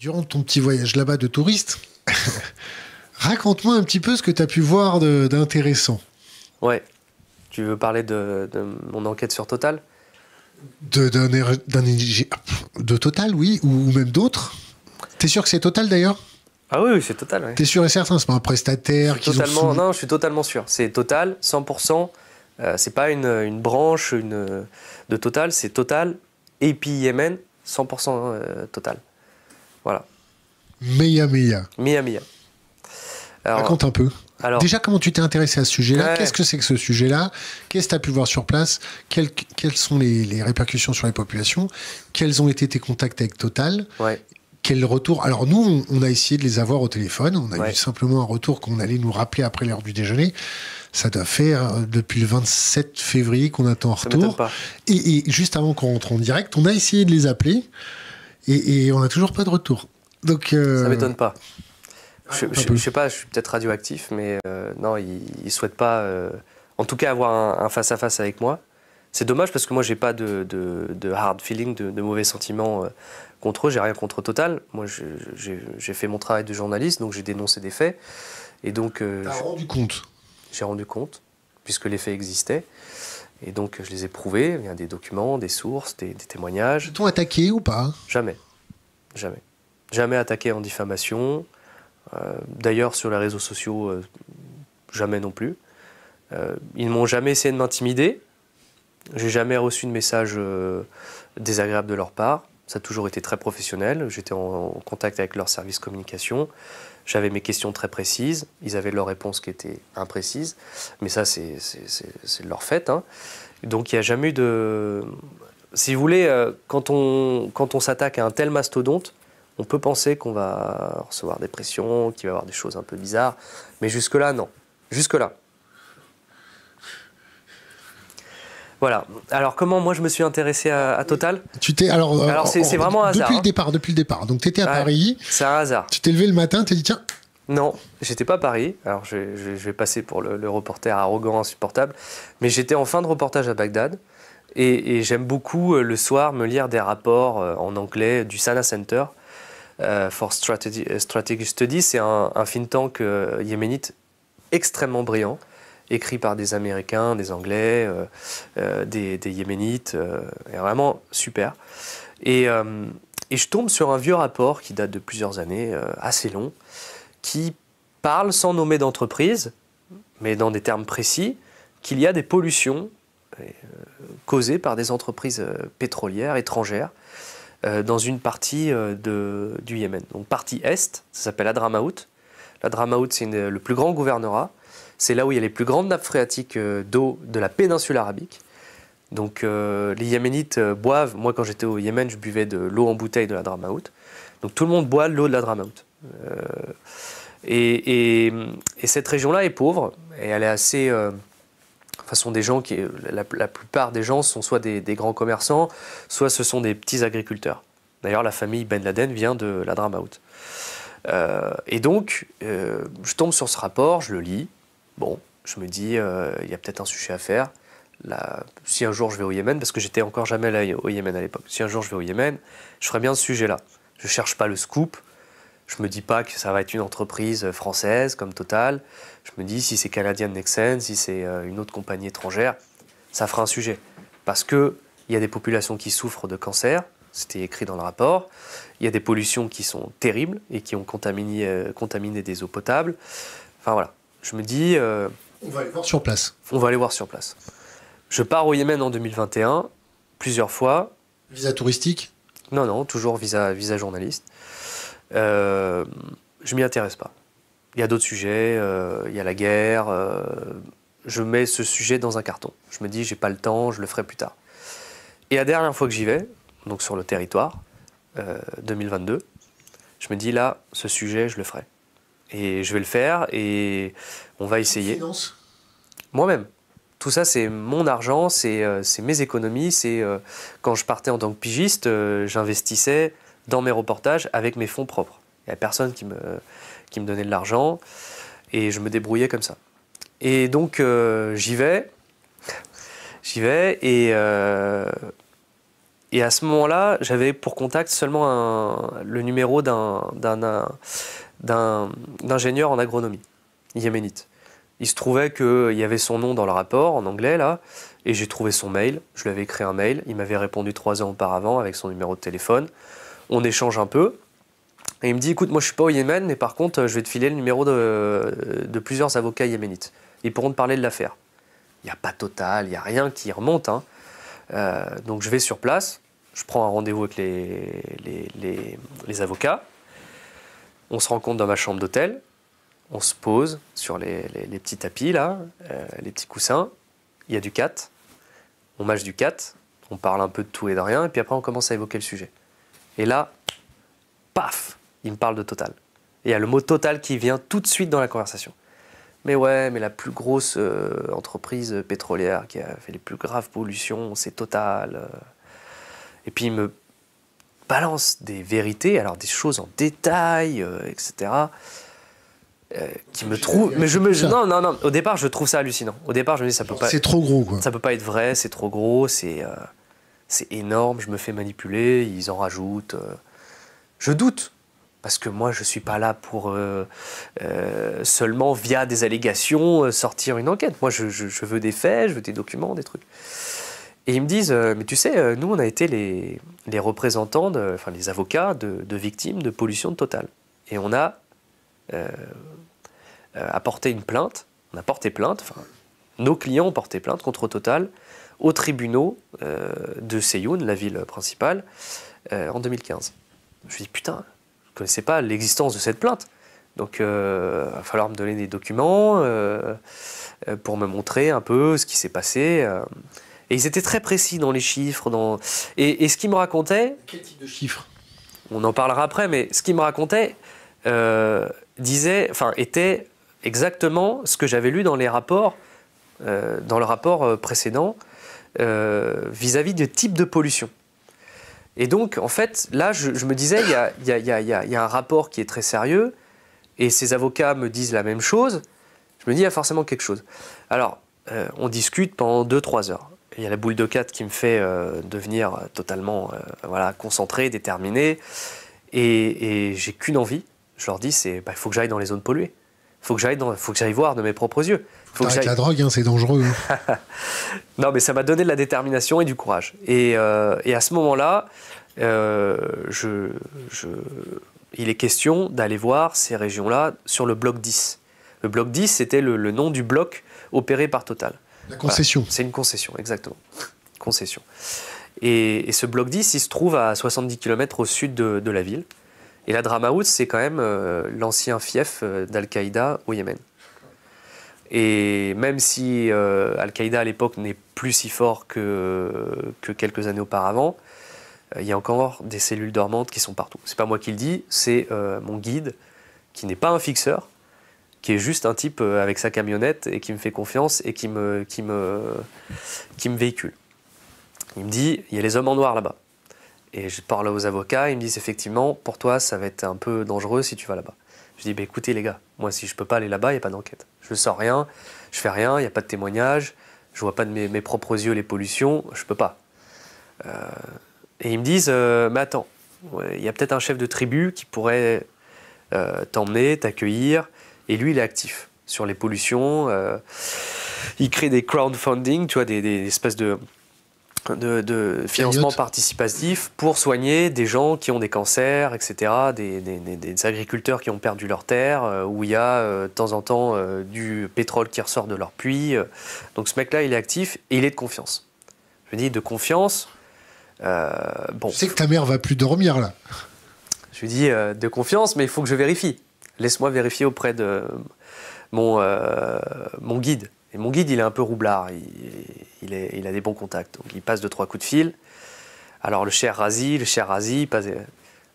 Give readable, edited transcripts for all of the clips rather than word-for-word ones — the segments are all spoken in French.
Durant ton petit voyage là-bas de touriste, raconte-moi un petit peu ce que tu as pu voir d'intéressant. Ouais. Tu veux parler de mon enquête sur Total? De Total, oui, ou même d'autres. T'es sûr que c'est Total d'ailleurs? Ah oui, c'est Total, ouais. T'es sûr et certain, c'est pas un prestataire qu'ils ont sous... Non, je suis totalement sûr. C'est Total, 100%. C'est pas une branche de Total, c'est Total. Et puis Yémen, 100% Total. Voilà. Meya Meya. Mia Mia. Alors, Raconte un peu. alors, Déjà, comment tu t'es intéressé à ce sujet-là? ouais. Qu'est-ce que c'est que ce sujet-là? Qu'est-ce que tu as pu voir sur place? Quelles sont les répercussions sur les populations? Quels ont été tes contacts avec Total? Ouais. Quel retour? Alors nous, on a essayé de les avoir au téléphone. On a Ouais. eu simplement un retour qu'on allait nous rappeler après l'heure du déjeuner. Ça doit faire depuis le 27 février qu'on attend un Ça m'étonne retour. pas. Et juste avant qu'on rentre en direct, on a essayé de les appeler et on n'a toujours pas de retour. Donc, Ça m'étonne pas. peu. Je sais pas, je suis peut-être radioactif, mais non, ils souhaitent pas, en tout cas, avoir un face-à-face avec moi. C'est dommage parce que moi, j'ai pas de hard feeling, de mauvais sentiments contre eux. J'ai rien contre Total. Moi, j'ai fait mon travail de journaliste, donc j'ai dénoncé des faits. Et donc, t'as rendu compte? j'ai rendu compte, puisque les faits existaient. Et donc, je les ai prouvés. Il y a des documents, des sources, des témoignages. Ils t'ont attaqué ou pas? Jamais. Jamais. Jamais attaqué en diffamation. D'ailleurs, sur les réseaux sociaux, jamais non plus. Ils n'ont jamais essayé de m'intimider. J'ai jamais reçu de message désagréable de leur part. Ça a toujours été très professionnel. J'étais en contact avec leur service communication. J'avais mes questions très précises. Ils avaient leurs réponses qui étaient imprécises. Mais ça, c'est leur fait, hein. Donc, il n'y a jamais eu de... Si vous voulez, quand on s'attaque à un tel mastodonte, on peut penser qu'on va recevoir des pressions, qu'il va y avoir des choses un peu bizarres. Mais jusque-là, non. Jusque-là. Voilà. Alors, comment moi je me suis intéressé à Total? Alors, c'est vraiment un hasard. Depuis le départ. Donc, tu étais à Paris. C'est un hasard. Tu t'es levé le matin, tu t'es dit, tiens. Non, j'étais pas à Paris. Alors, je vais passer pour le reporter arrogant, insupportable. Mais j'étais en fin de reportage à Bagdad. Et j'aime beaucoup, le soir, me lire des rapports en anglais du Sana Center for Strategic Studies. C'est un think tank yéménite extrêmement brillant, écrit par des Américains, des Anglais, des Yéménites, et vraiment super. Et je tombe sur un vieux rapport qui date de plusieurs années, assez long, qui parle, sans nommer d'entreprise, mais dans des termes précis, qu'il y a des pollutions causées par des entreprises pétrolières étrangères dans une partie du Yémen. Donc partie est, ça s'appelle Hadramaout. L'Hadramaout, c'est le plus grand gouvernorat. C'est là où il y a les plus grandes nappes phréatiques d'eau de la péninsule arabique. Donc les Yéménites boivent, moi quand j'étais au Yémen, je buvais de l'eau en bouteille de l'Hadramaout. Donc tout le monde boit l'eau de l'Hadramaout. Et cette région-là est pauvre, et elle est assez... sont des gens la plupart des gens sont soit des grands commerçants, soit ce sont des petits agriculteurs. D'ailleurs, la famille Ben Laden vient de l'Hadramaout. Et donc, je tombe sur ce rapport, je le lis. Bon, je me dis, il y a peut-être un sujet à faire. Là, si un jour je vais au Yémen, parce que j'étais encore jamais allé au Yémen à l'époque, si un jour je vais au Yémen, je ferai bien ce sujet-là. Je ne cherche pas le scoop. Je ne me dis pas que ça va être une entreprise française comme Total. Je me dis, si c'est Canadian Nexen, si c'est une autre compagnie étrangère, ça fera un sujet. Parce qu'il y a des populations qui souffrent de cancer, c'était écrit dans le rapport. Il y a des pollutions qui sont terribles et qui ont contaminé des eaux potables. Enfin voilà, je me dis... on va aller voir sur place. On va aller voir sur place. Je pars au Yémen en 2021, plusieurs fois. Visa touristique? Non, toujours visa journaliste. Je m'y intéresse pas. Il y a d'autres sujets, il y a la guerre. Je mets ce sujet dans un carton. Je me dis, j'ai pas le temps, je le ferai plus tard. Et la dernière fois que j'y vais, donc sur le territoire, 2022, je me dis là, ce sujet, je le ferai. Et je vais le faire et on va essayer. Finance? Moi-même. Tout ça, c'est mon argent, c'est mes économies. Quand je partais en tant que pigiste, j'investissais dans mes reportages avec mes fonds propres. Il n'y a personne qui me donnait de l'argent et je me débrouillais comme ça. Et donc, j'y vais et Et à ce moment-là, j'avais pour contact seulement le numéro d'un ingénieur en agronomie, yéménite. Il se trouvait qu'il y avait son nom dans le rapport, en anglais, là, et j'ai trouvé son mail. Je lui avais écrit un mail. Il m'avait répondu 3 ans auparavant avec son numéro de téléphone. On échange un peu. Et il me dit, écoute, moi je suis pas au Yémen, mais par contre, je vais te filer le numéro de plusieurs avocats yéménites. Ils pourront te parler de l'affaire. Il n'y a pas Total, il n'y a rien qui remonte. Hein. Donc je vais sur place, je prends un rendez-vous avec les avocats. On se rencontre dans ma chambre d'hôtel. On se pose sur les petits tapis, là, les petits coussins. Il y a du cat. On mâche du cat. On parle un peu de tout et de rien. Et puis après, on commence à évoquer le sujet. Et là, paf, il me parle de Total. Et il y a le mot Total qui vient tout de suite dans la conversation. Mais ouais, mais la plus grosse entreprise pétrolière qui a fait les plus graves pollutions, c'est Total. Et puis il me balance des vérités, alors des choses en détail, etc. Qui me trouve. Mais non. Au départ, je trouve ça hallucinant. Au départ, je me dis ça peut pas. C'est trop gros, quoi. Ça peut pas être vrai. C'est trop gros. C'est énorme. Je me fais manipuler. Ils en rajoutent. Je doute. Parce que moi, je ne suis pas là pour seulement, via des allégations, sortir une enquête. Moi, je veux des faits, je veux des documents, des trucs. Et ils me disent, mais tu sais, nous, on a été les représentants, enfin les avocats de victimes de pollution de Total. Et on a apporté une plainte, on a porté plainte, enfin, nos clients ont porté plainte contre Total aux tribunaux de Séyoun, la ville principale, en 2015. Je me suis dit, putain, je ne connaissais pas l'existence de cette plainte. Donc, il va falloir me donner des documents pour me montrer un peu ce qui s'est passé. Et ils étaient très précis dans les chiffres. Et ce qu'ils me racontaient... Quel type de chiffres? On en parlera après, mais ce qu'ils me racontaient était exactement ce que j'avais lu dans les rapports, dans le rapport précédent, vis-à-vis du type de pollution. Et donc, en fait, là, je me disais, il y a un rapport qui est très sérieux, et ces avocats me disent la même chose. Je me dis, il y a forcément quelque chose. Alors, on discute pendant 2-3 heures. Il y a la boule de 4 qui me fait devenir totalement concentré, déterminé, et j'ai qu'une envie. Je leur dis, il faut que j'aille dans les zones polluées. Il faut que j'aille voir de mes propres yeux. Arrête la drogue, hein, c'est dangereux. Hein. Non, mais ça m'a donné de la détermination et du courage. Et à ce moment-là, il est question d'aller voir ces régions-là sur le bloc 10. Le bloc 10, c'était le nom du bloc opéré par Total. La concession. Voilà, c'est une concession, exactement. Concession. Et ce bloc 10, il se trouve à 70 km au sud de la ville. Et la Dramaout, c'est quand même l'ancien fief d'Al-Qaïda au Yémen. Et même si Al-Qaïda à l'époque n'est plus si fort que quelques années auparavant, il y a encore des cellules dormantes qui sont partout. C'est pas moi qui le dis, c'est mon guide, qui n'est pas un fixeur, qui est juste un type avec sa camionnette et qui me fait confiance et qui me véhicule. Il me dit, il y a les hommes en noir là-bas. Et je parle aux avocats, ils me disent effectivement, pour toi, ça va être un peu dangereux si tu vas là-bas. Je dis, écoutez les gars, moi si je peux pas aller là-bas, il n'y a pas d'enquête. Je ne sors rien, je fais rien, il n'y a pas de témoignage, je vois pas de mes propres yeux les pollutions, je peux pas. Et ils me disent, mais attends, il y a peut-être un chef de tribu qui pourrait t'emmener, t'accueillir, et lui il est actif sur les pollutions. Il crée des crowdfunding, tu vois, des espèces de financement participatif pour soigner des gens qui ont des cancers, etc., des agriculteurs qui ont perdu leurs terres, où il y a de temps en temps du pétrole qui ressort de leurs puits. Donc ce mec-là, il est actif et il est de confiance. Je lui dis, de confiance, bon... Je sais que ta mère va plus dormir, là. Je lui dis, de confiance, mais il faut que je vérifie. Laisse-moi vérifier auprès de mon guide. Et mon guide, il est un peu roublard, il a des bons contacts. Donc il passe 2-3 coups de fil. Alors le cher Razi,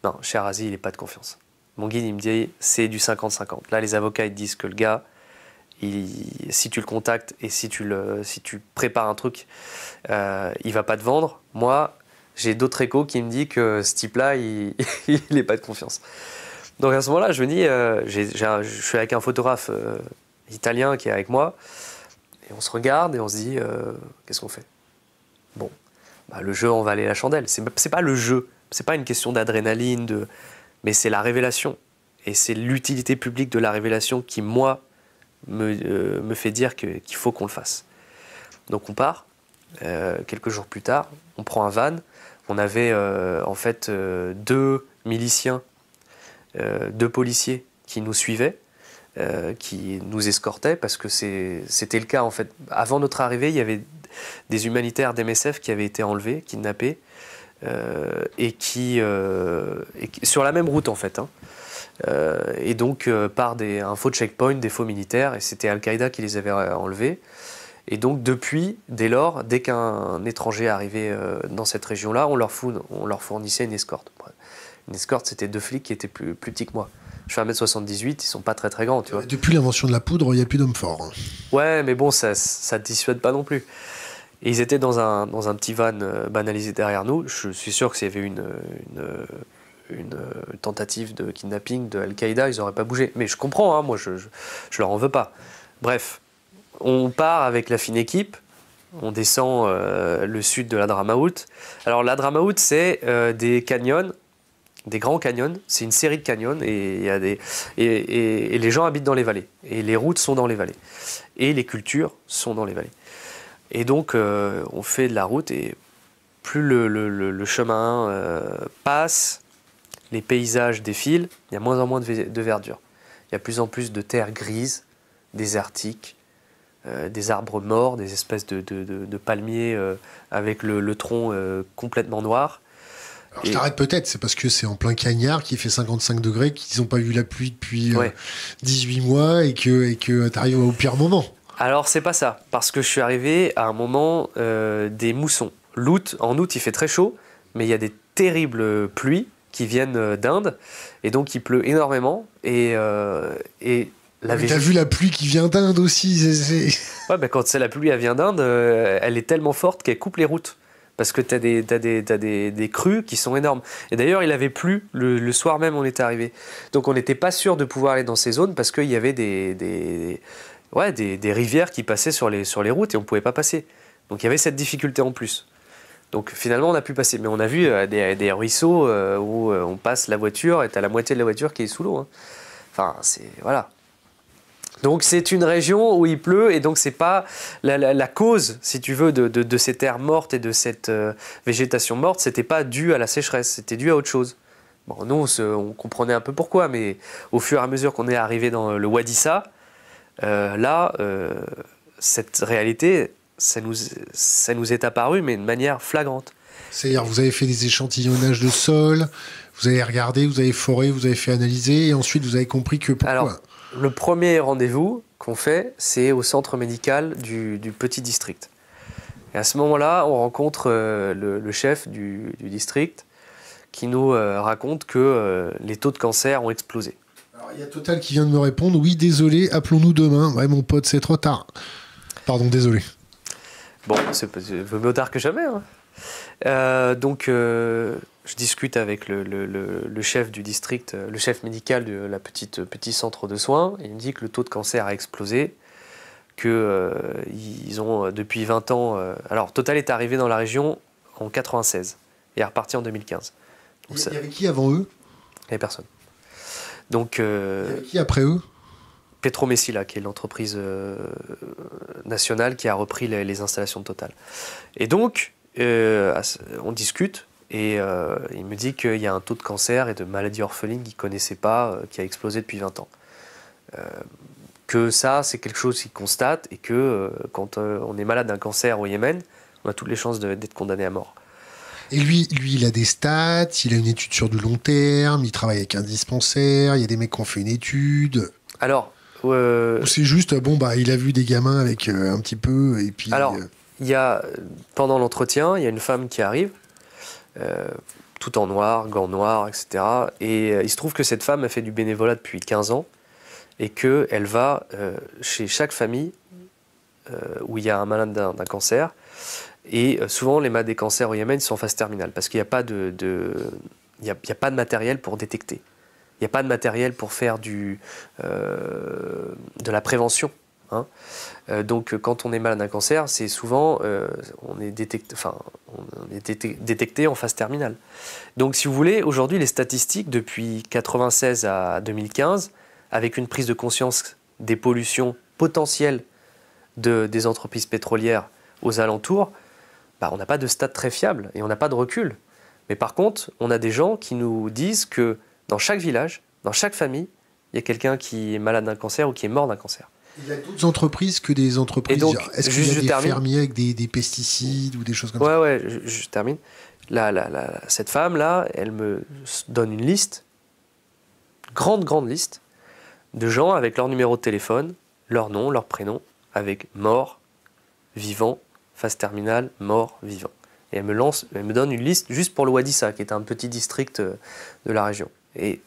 non, cher Razi, il n'est pas de confiance. Mon guide, il me dit, c'est du 50-50. Là, les avocats, ils disent que le gars, si tu le contactes et si tu prépares un truc, il va pas te vendre. Moi, j'ai d'autres échos qui me disent que ce type-là, il n'est pas de confiance. Donc à ce moment-là, je me dis, je suis avec un photographe italien qui est avec moi. Et on se regarde et on se dit, qu'est-ce qu'on fait? Bon, bah, le jeu en valait la chandelle. C'est pas le jeu, c'est pas une question d'adrénaline, mais c'est la révélation. Et c'est l'utilité publique de la révélation qui, moi, me fait dire qu'il faut qu'on le fasse. Donc on part, quelques jours plus tard, on prend un van. On avait en fait 2 miliciens, 2 policiers qui nous suivaient, qui nous escortaient, parce que c'était le cas en fait. Avant notre arrivée, il y avait des humanitaires d'MSF qui avaient été enlevés, kidnappés, sur la même route en fait. Hein. Et donc par un faux checkpoint, des faux militaires, et c'était Al-Qaïda qui les avait enlevés. Et donc dès lors, dès qu'un étranger arrivait dans cette région-là, on leur fournissait une escorte. Une escorte, c'était 2 flics qui étaient plus petits que moi. Je fais 1m78, ils sont pas très très grands, tu vois. Depuis l'invention de la poudre, il n'y a plus d'hommes forts. Hein. Ouais, mais bon, ça ne dissuade pas non plus. Et ils étaient dans un petit van banalisé derrière nous. Je suis sûr que s'il y avait une tentative de kidnapping de Al-Qaïda, ils n'auraient pas bougé. Mais je comprends, hein, moi je leur en veux pas. Bref, on part avec la fine équipe, on descend le sud de l'Hadramaout. Alors l'Hadramaout, c'est des canyons, des grands canyons, c'est une série de canyons, et les gens habitent dans les vallées, et les routes sont dans les vallées, et les cultures sont dans les vallées. Et donc on fait de la route, et plus le chemin passe, les paysages défilent, il y a moins en moins de verdure. Il y a de plus en plus de terre grise, désertique, des arbres morts, des espèces de palmiers avec le tronc complètement noir. Alors, je t'arrête peut-être, c'est parce que c'est en plein cagnard, qui fait 55 degrés, qu'ils n'ont pas vu la pluie depuis 18 mois, et que tu arrives au pire moment. Alors c'est pas ça, parce que je suis arrivé à un moment des moussons. En août, il fait très chaud, mais il y a des terribles pluies qui viennent d'Inde, et donc il pleut énormément, et t'as vu la pluie qui vient d'Inde aussi. Ouais, bah quand la pluie elle vient d'Inde, elle est tellement forte qu'elle coupe les routes. Parce que t'as des crues qui sont énormes. Et d'ailleurs, il avait plu le soir même où on était arrivé. Donc on n'était pas sûr de pouvoir aller dans ces zones, parce qu'il y avait des rivières qui passaient sur les routes, et on ne pouvait pas passer. Donc il y avait cette difficulté en plus. Donc finalement, on a pu passer. Mais on a vu des ruisseaux où on passe la voiture, et t'as la moitié de la voiture qui est sous l'eau. Hein. Enfin, voilà. Donc c'est une région où il pleut, et donc c'est pas la cause, si tu veux, de ces terres mortes et de cette végétation morte, c'était pas dû à la sécheresse, c'était dû à autre chose. Bon, nous on comprenait un peu pourquoi, mais au fur et à mesure qu'on est arrivé dans le Wadissa, cette réalité, ça nous est apparu, mais de manière flagrante. C'est-à-dire, vous avez fait des échantillonnages de sol, vous avez regardé, vous avez foré, vous avez fait analyser, et ensuite vous avez compris que pourquoi. Alors, le premier rendez-vous qu'on fait, c'est au centre médical du petit district. Et à ce moment-là, on rencontre le chef du district, qui nous raconte que les taux de cancer ont explosé. Alors, il y a Total qui vient de me répondre, oui, désolé, appelons-nous demain. Ouais, mon pote, c'est trop tard. Pardon, désolé. Bon, vaut mieux tard que jamais. Hein. Donc, je discute avec le chef du district, le chef médical de la petit centre de soins. Il me dit que le taux de cancer a explosé, qu'ils ont depuis 20 ans... alors, Total est arrivé dans la région en 96 et est reparti en 2015. Donc, il y avait qui avant eux? Il n'y avait personne. Donc, il y avait qui après eux? Petromessila, qui est l'entreprise nationale qui a repris les installations de Total. Et donc, on discute, et il me dit qu'il y a un taux de cancer et de maladies orphelines qu'il ne connaissait pas, qui a explosé depuis 20 ans. Que ça, c'est quelque chose qu'il constate, et que quand on est malade d'un cancer au Yémen, on a toutes les chances d'être condamné à mort. Et lui, il a des stats, il a une étude sur du long terme, il travaille avec un dispensaire, il y a des mecs qui ont fait une étude. Alors... Ou c'est juste, il a vu des gamins avec un petit peu, et puis... Alors, pendant l'entretien, il y a une femme qui arrive, tout en noir, gants noirs, etc. Et il se trouve que cette femme a fait du bénévolat depuis 15 ans, et qu'elle va chez chaque famille où il y a un malade d'un cancer. Et souvent, les malades des cancers au Yémen sont en phase terminale, parce qu'il n'y a pas de matériel pour détecter. Il n'y a pas de matériel pour faire de la prévention. Hein. Donc, quand on est malade d'un cancer, c'est souvent, on détectés en phase terminale. Donc si vous voulez, aujourd'hui les statistiques depuis 1996 à 2015, avec une prise de conscience des pollutions potentielles des entreprises pétrolières aux alentours, on n'a pas de stats très fiables et on n'a pas de recul. Mais par contre, on a des gens qui nous disent que dans chaque village, dans chaque famille, il y a quelqu'un qui est malade d'un cancer ou qui est mort d'un cancer. Il y a d'autres entreprises que des entreprises. Est-ce qu'il y a des fermiers avec des pesticides ou des choses comme ça? Ouais, je termine. Cette femme-là, elle me donne une liste, grande liste, de gens avec leur numéro de téléphone, leur nom, leur prénom, avec mort, vivant, phase terminale, mort, vivant. Et elle me donne une liste juste pour le Wadissa, qui est un petit district de la région. Et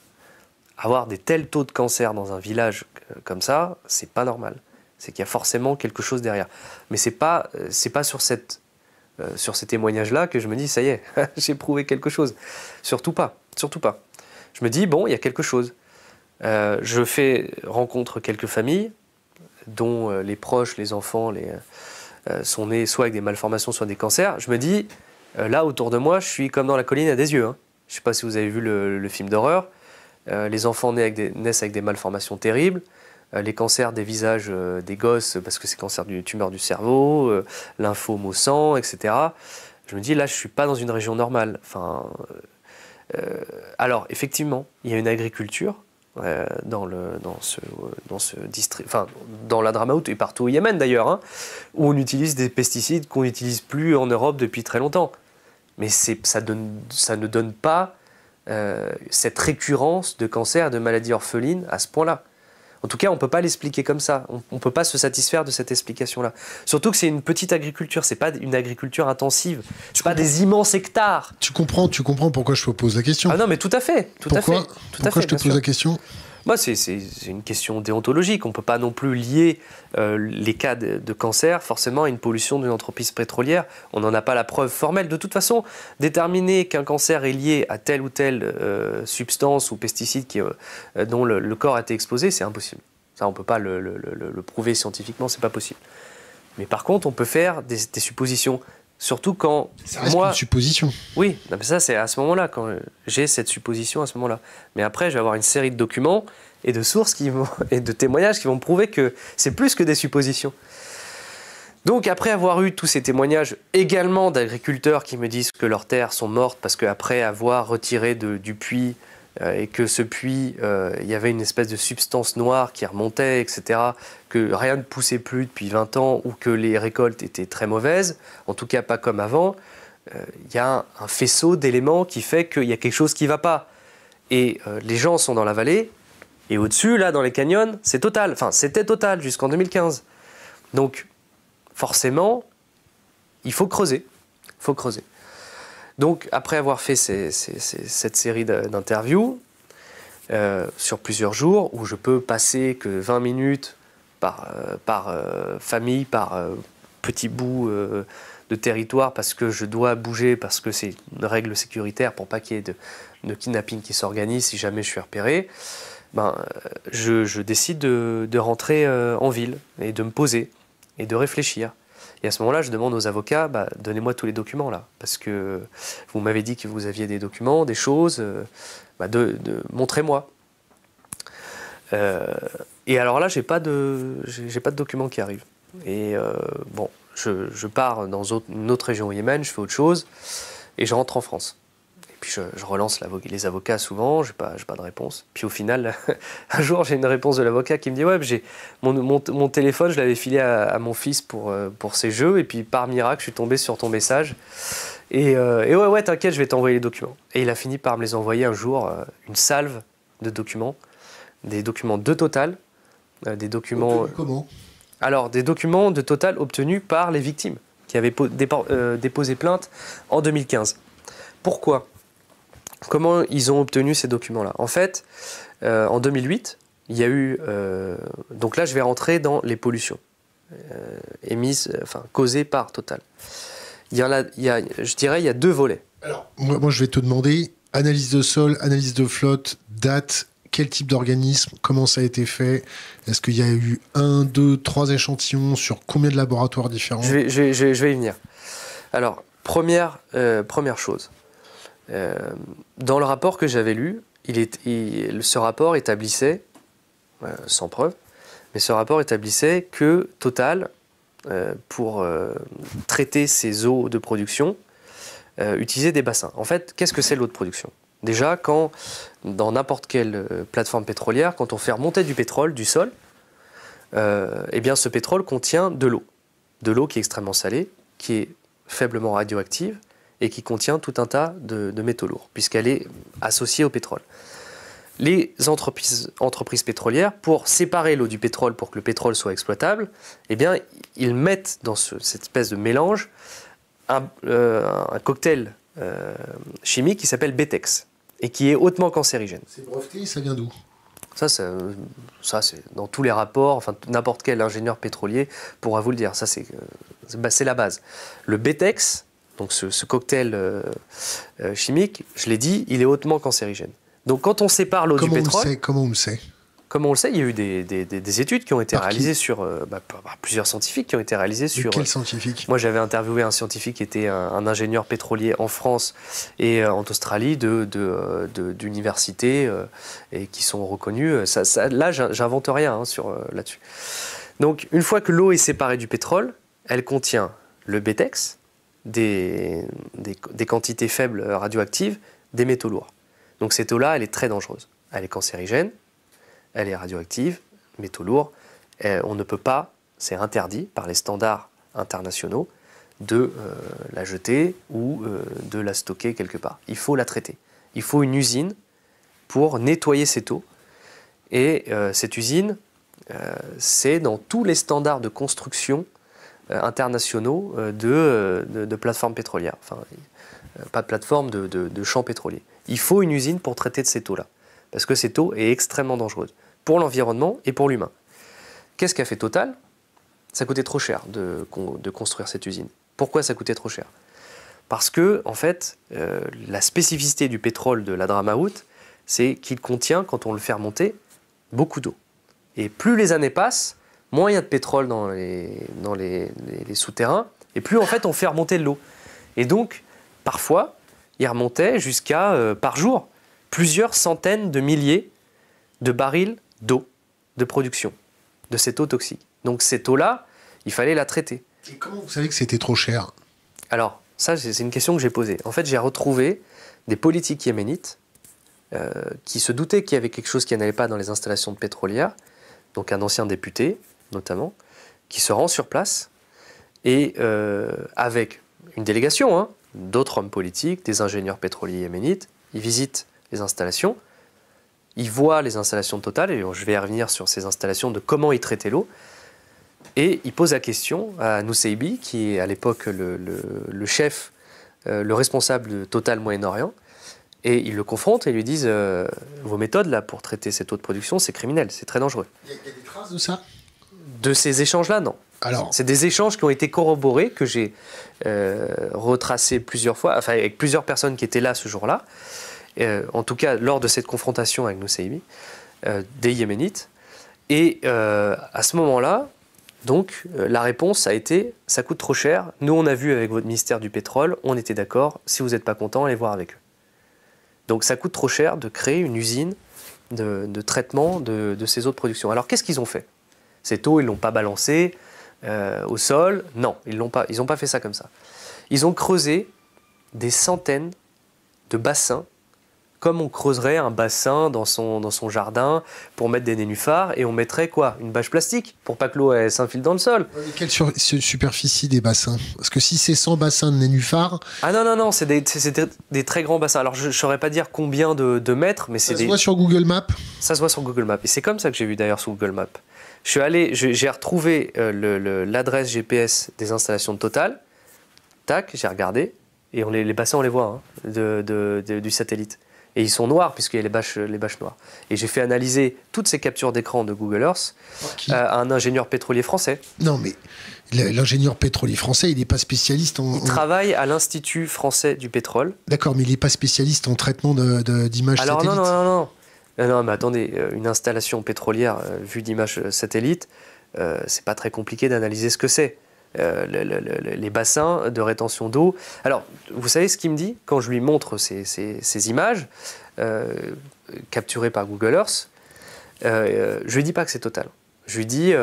avoir des tels taux de cancer dans un village comme ça, c'est pas normal. C'est qu'il y a forcément quelque chose derrière. Mais c'est pas sur ces témoignages-là que je me dis, ça y est, j'ai prouvé quelque chose. Surtout pas. Je me dis, bon, il y a quelque chose. Je rencontre quelques familles dont les proches, les enfants, sont nés soit avec des malformations, soit des cancers. Je me dis, là, autour de moi, je suis comme dans la colline à des yeux. Je ne sais pas si vous avez vu le film d'horreur. Les enfants naissent avec des malformations terribles. Les cancers des visages des gosses, parce que c'est cancer du tumeur du cerveau, lymphome au sang, etc. Je me dis, là, je ne suis pas dans une région normale. Alors, effectivement, il y a une agriculture dans ce district, dans la Dramaout et partout au Yémen d'ailleurs, où on utilise des pesticides qu'on n'utilise plus en Europe depuis très longtemps. Mais ça ne donne pas cette récurrence de cancer et de maladies orphelines à ce point-là. En tout cas, on ne peut pas l'expliquer comme ça. On ne peut pas se satisfaire de cette explication-là. Surtout que c'est une petite agriculture, c'est pas une agriculture intensive. C'est pas des immenses hectares. Tu comprends pourquoi je te pose la question? Ah non, mais tout à fait. Pourquoi je te pose la question? C'est une question déontologique. On ne peut pas non plus lier les cas de cancer forcément à une pollution d'une entreprise pétrolière. On n'en a pas la preuve formelle. De toute façon, déterminer qu'un cancer est lié à telle ou telle substance ou pesticide dont le corps a été exposé, c'est impossible. Ça, on ne peut pas le prouver scientifiquement, c'est pas possible. Mais par contre, on peut faire des suppositions. Surtout quand ça reste une supposition. Oui, mais ça c'est à ce moment-là, quand j'ai cette supposition à ce moment-là. Mais après, je vais avoir une série de documents et de sources et de témoignages qui vont me prouver que c'est plus que des suppositions. Donc après avoir eu tous ces témoignages également d'agriculteurs qui me disent que leurs terres sont mortes parce qu'après avoir retiré du puits et que ce puits, il y avait une espèce de substance noire qui remontait, etc., que rien ne poussait plus depuis 20 ans ou que les récoltes étaient très mauvaises, en tout cas pas comme avant, il y a un faisceau d'éléments qui fait qu'il y a quelque chose qui ne va pas. Et les gens sont dans la vallée, et au-dessus, là, dans les canyons, c'est Total. Enfin, c'était Total jusqu'en 2015. Donc, forcément, il faut creuser. Donc, après avoir fait cette série d'interviews sur plusieurs jours, où je peux passer que 20 minutes par famille, par petit bout de territoire, parce que je dois bouger, parce que c'est une règle sécuritaire pour pas qu'il y ait de kidnapping qui s'organise si jamais je suis repéré, je décide de rentrer en ville et de me poser et de réfléchir. Et à ce moment-là, je demande aux avocats, donnez-moi tous les documents là, parce que vous m'avez dit que vous aviez des documents, des choses, montrez-moi. Et alors là, j'ai pas de documents qui arrivent. Et je pars dans une autre région au Yémen, je fais autre chose, et je rentre en France. Et puis je relance les avocats souvent, j'ai pas de réponse. Puis au final, un jour, j'ai une réponse de l'avocat qui me dit « Ouais, mon téléphone, je l'avais filé à mon fils pour ses jeux, et puis par miracle, je suis tombé sur ton message. Et ouais, t'inquiète, je vais t'envoyer les documents. » Et il a fini par me les envoyer un jour, une salve de documents, des documents de Total, des documents... Comment ? Alors, des documents de Total obtenus par les victimes, qui avaient déposé plainte en 2015. Pourquoi ? Comment ils ont obtenu ces documents-là ? En fait, en 2008, il y a eu... donc là, je vais rentrer dans les pollutions causées par Total. Il y a deux volets. Alors, moi, je vais te demander, analyse de sol, analyse de flotte, date, quel type d'organisme, comment ça a été fait, est-ce qu'il y a eu 1, 2, 3 échantillons sur combien de laboratoires différents ? Je vais y venir. Alors, Première chose, dans le rapport que j'avais lu, ce rapport établissait, sans preuve, mais ce rapport établissait que Total, pour traiter ses eaux de production, utilisait des bassins. En fait, qu'est-ce que c'est l'eau de production? Déjà, dans n'importe quelle plateforme pétrolière, quand on fait remonter du pétrole du sol, eh bien, ce pétrole contient de l'eau qui est extrêmement salée, qui est faiblement radioactive et qui contient tout un tas de métaux lourds, puisqu'elle est associée au pétrole. Les entreprises pétrolières, pour séparer l'eau du pétrole pour que le pétrole soit exploitable, eh bien, ils mettent dans cette espèce de mélange un cocktail chimique qui s'appelle Betex et qui est hautement cancérigène. C'est breveté, ça vient d'où? Ça, c'est dans tous les rapports, enfin n'importe quel ingénieur pétrolier pourra vous le dire. Ça, c'est la base. Le Betex, donc ce cocktail chimique, je l'ai dit, il est hautement cancérigène. Donc quand on sépare l'eau du pétrole... Comment on le sait? Comment on le sait? Il y a eu des études qui ont été réalisées sur... par plusieurs scientifiques qui ont été réalisées sur... Quels scientifiques? Moi, j'avais interviewé un scientifique qui était un ingénieur pétrolier en France et en Australie d'universités et qui sont reconnus. Là, j'invente rien là-dessus. Donc, une fois que l'eau est séparée du pétrole, elle contient le Betex, des quantités faibles radioactives, des métaux lourds. Donc, cette eau-là, elle est très dangereuse. Elle est cancérigène. Elle est radioactive, métaux lourds. On ne peut pas, c'est interdit par les standards internationaux, de la jeter ou de la stocker quelque part. Il faut la traiter. Il faut une usine pour nettoyer cette eau. Et cette usine, c'est dans tous les standards de construction internationaux de plateformes pétrolières. Enfin, pas de plateforme, de champs pétroliers. Il faut une usine pour traiter de cette eau-là. Parce que cette eau est extrêmement dangereuse pour l'environnement et pour l'humain. Qu'est-ce qu'a fait Total? Ça coûtait trop cher de construire cette usine. Pourquoi ça coûtait trop cher? Parce que, en fait, la spécificité du pétrole de l'Hadramaout, c'est qu'il contient, quand on le fait remonter, beaucoup d'eau. Et plus les années passent, moins il y a de pétrole dans les souterrains, et plus, en fait, on fait remonter de l'eau. Et donc, parfois, il remontait jusqu'à, par jour, plusieurs centaines de milliers de barils d'eau de production, de cette eau toxique. Donc cette eau-là, il fallait la traiter. Et comment vous savez que c'était trop cher? Alors, ça, c'est une question que j'ai posée. En fait, j'ai retrouvé des politiques yéménites qui se doutaient qu'il y avait quelque chose qui n'allait pas dans les installations de pétrolières, donc un ancien député, notamment, qui se rend sur place et avec une délégation, d'autres hommes politiques, des ingénieurs pétroliers yéménites, ils visitent les installations, ils voient les installations de Total, et je vais revenir sur ces installations, de comment ils traitaient l'eau, et ils posent la question à Nuseibeh, qui est à l'époque le chef, le responsable de Total Moyen-Orient, et ils le confrontent et lui disent vos méthodes là pour traiter cette eau de production, c'est criminel, c'est très dangereux. Il y a des traces de ça? De ces échanges-là, non. Alors... C'est des échanges qui ont été corroborés, que j'ai retracés plusieurs fois, enfin avec plusieurs personnes qui étaient là ce jour-là, en tout cas lors de cette confrontation avec Nuseibeh, des Yéménites. Et à ce moment-là, donc, la réponse a été « ça coûte trop cher, nous on a vu avec votre ministère du pétrole, on était d'accord, si vous n'êtes pas content, allez voir avec eux ». Donc ça coûte trop cher de créer une usine de traitement de ces eaux de production. Alors qu'est-ce qu'ils ont fait? Cette eau, ils ne l'ont pas balancée au sol, non, ils n'ont pas fait ça comme ça. Ils ont creusé des centaines de bassins, comme on creuserait un bassin dans son jardin pour mettre des nénuphars, et on mettrait quoi? Une bâche plastique pour pas que l'eau s'infile dans le sol. Quelle superficie des bassins? Parce que si c'est 100 bassins de nénuphars... Ah non, c'est des très grands bassins. Alors je ne saurais pas dire combien de mètres, mais c'est Ça se voit sur Google Maps? Ça se voit sur Google Maps. Et c'est comme ça que j'ai vu d'ailleurs sur Google Maps. J'ai retrouvé l'adresse GPS des installations de Total. Tac, j'ai regardé. Et les bassins, on les voit du satellite. Et ils sont noirs, puisqu'il y a les bâches noires. Et j'ai fait analyser toutes ces captures d'écran de Google Earth à un ingénieur pétrolier français. Non, mais l'ingénieur pétrolier français, il n'est pas spécialiste en... Il travaille à l'Institut français du pétrole. D'accord, mais il n'est pas spécialiste en traitement d'images satellites. Alors non, mais attendez, une installation pétrolière vue d'images satellites, c'est pas très compliqué d'analyser ce que c'est. les bassins de rétention d'eau. Alors, vous savez ce qu'il me dit quand je lui montre ces images capturées par Google Earth? Je lui dis pas que c'est Total. Je lui dis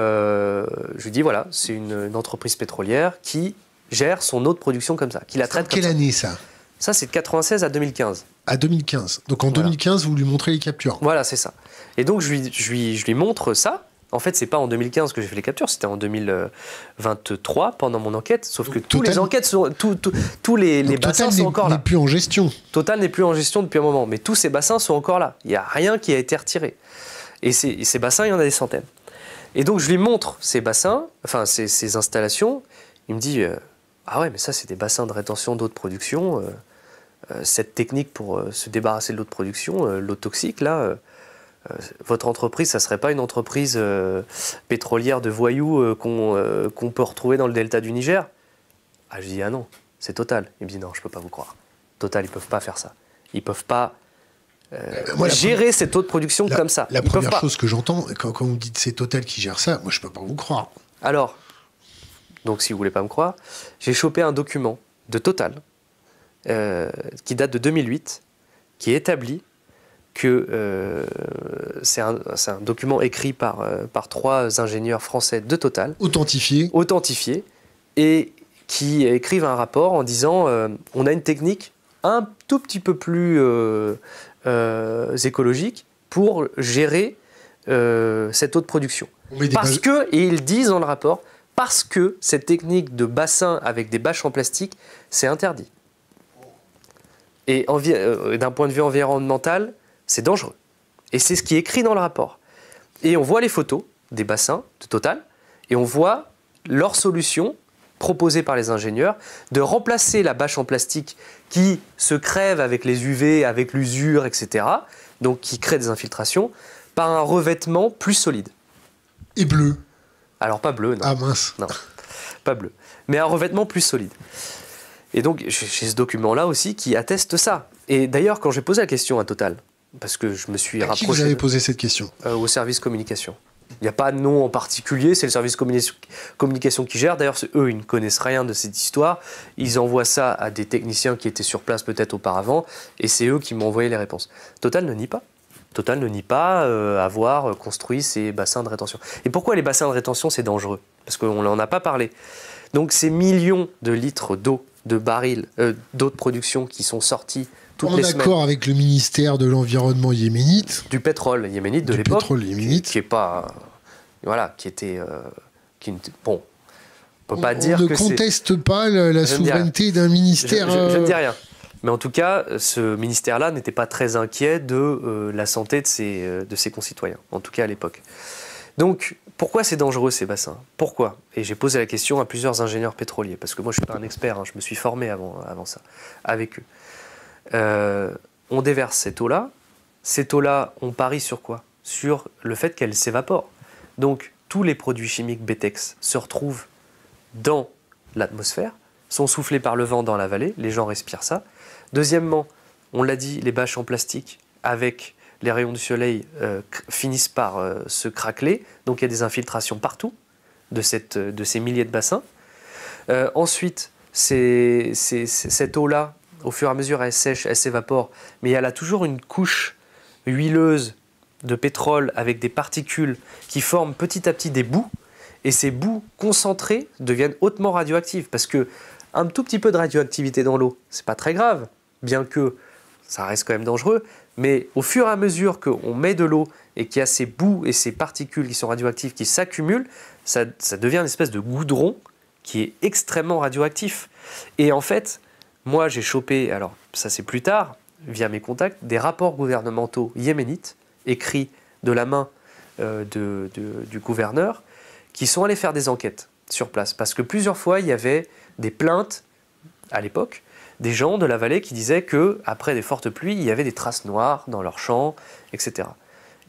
voilà, c'est une entreprise pétrolière qui gère son eau de production comme ça, qui la traite comme ça. Quelle année ça? Ça, c'est de 96 à 2015. À 2015. Donc en 2015, vous lui montrez les captures. Voilà, c'est ça. Et donc je lui montre ça. En fait, c'est pas en 2015 que j'ai fait les captures, c'était en 2023 pendant mon enquête. Sauf que tous les enquêtes sont, tous les bassins sont encore là. Total n'est plus en gestion. Total n'est plus en gestion depuis un moment, mais tous ces bassins sont encore là. Il n'y a rien qui a été retiré. Et ces bassins, il y en a des centaines. Et donc je lui montre ces bassins, enfin ces installations. Il me dit ah ouais, mais ça c'est des bassins de rétention d'eau de production. Cette technique pour se débarrasser de l'eau de production, l'eau toxique là. Votre entreprise, ça ne serait pas une entreprise pétrolière de voyous qu'on peut retrouver dans le delta du Niger? Ah, je dis ah non, c'est Total. Il me dit non, je ne peux pas vous croire. Total, ils ne peuvent pas faire ça. Ils ne peuvent pas gérer cette eau de production comme ça. La première chose que j'entends, quand vous dites c'est Total qui gère ça, moi je ne peux pas vous croire. Alors, donc si vous ne voulez pas me croire, j'ai chopé un document de Total qui date de 2008, qui établit que c'est un document écrit par 3 ingénieurs français de Total. Authentifiés, et qui écrivent un rapport en disant on a une technique un tout petit peu plus écologique pour gérer cette eau de production. Parce que, et ils disent dans le rapport, parce que cette technique de bassin avec des bâches en plastique, c'est interdit. Et d'un point de vue environnemental, c'est dangereux. Et c'est ce qui est écrit dans le rapport. Et on voit les photos des bassins de Total, et on voit leur solution proposée par les ingénieurs de remplacer la bâche en plastique qui se crève avec les UV, avec l'usure, etc., donc qui crée des infiltrations, par un revêtement plus solide. Et bleu? Alors pas bleu, non. Ah mince. Non, pas bleu. Mais un revêtement plus solide. Et donc j'ai ce document-là aussi qui atteste ça. Et d'ailleurs, quand j'ai posé la question à Total, parce que je me suis rapproché... À qui vous avez posé cette question? Au service communication. Il n'y a pas de nom en particulier, c'est le service communication qui gère. D'ailleurs, eux, ils ne connaissent rien de cette histoire. Ils envoient ça à des techniciens qui étaient sur place peut-être auparavant, et c'est eux qui m'ont envoyé les réponses. Total ne nie pas. Total ne nie pas avoir construit ces bassins de rétention. Et pourquoi les bassins de rétention, c'est dangereux? Parce qu'on n'en a pas parlé. Donc ces millions de litres d'eau, de barils, d'eau de production qui sont sortis toutes les semaines. En accord avec le ministère de l'Environnement yéménite. Du pétrole yéménite de l'époque. Du pétrole yéménite. Qui est pas... voilà, qui était... bon, on peut pas dire que on ne conteste pas la souveraineté d'un ministère... Je ne dis rien. Mais en tout cas, ce ministère-là n'était pas très inquiet de la santé de ses concitoyens, en tout cas à l'époque. Donc, pourquoi c'est dangereux ces bassins? Pourquoi? Et j'ai posé la question à plusieurs ingénieurs pétroliers, parce que moi je ne suis pas un expert, hein, je me suis formé avant ça, avec eux. On déverse cette eau-là. Cette eau-là, on parie sur quoi? Sur le fait qu'elle s'évapore. Donc, tous les produits chimiques BTEX se retrouvent dans l'atmosphère, sont soufflés par le vent dans la vallée, les gens respirent ça. Deuxièmement, on l'a dit, les bâches en plastique avec les rayons du soleil finissent par se craqueler, donc il y a des infiltrations partout de ces milliers de bassins. Ensuite, cette eau-là, au fur et à mesure, elle sèche, elle s'évapore, mais elle a toujours une couche huileuse de pétrole avec des particules qui forment petit à petit des boues, et ces boues concentrées deviennent hautement radioactives, parce que un tout petit peu de radioactivité dans l'eau, c'est pas très grave, bien que ça reste quand même dangereux, mais au fur et à mesure qu'on met de l'eau et qu'il y a ces boues et ces particules qui sont radioactives qui s'accumulent, ça devient une espèce de goudron qui est extrêmement radioactif. Et en fait, moi j'ai chopé, alors ça c'est plus tard, via mes contacts, des rapports gouvernementaux yéménites, écrits de la main du gouverneur, qui sont allés faire des enquêtes sur place. Parce que plusieurs fois, il y avait des plaintes, à l'époque, des gens de la vallée qui disaient qu'après des fortes pluies, il y avait des traces noires dans leurs champs, etc.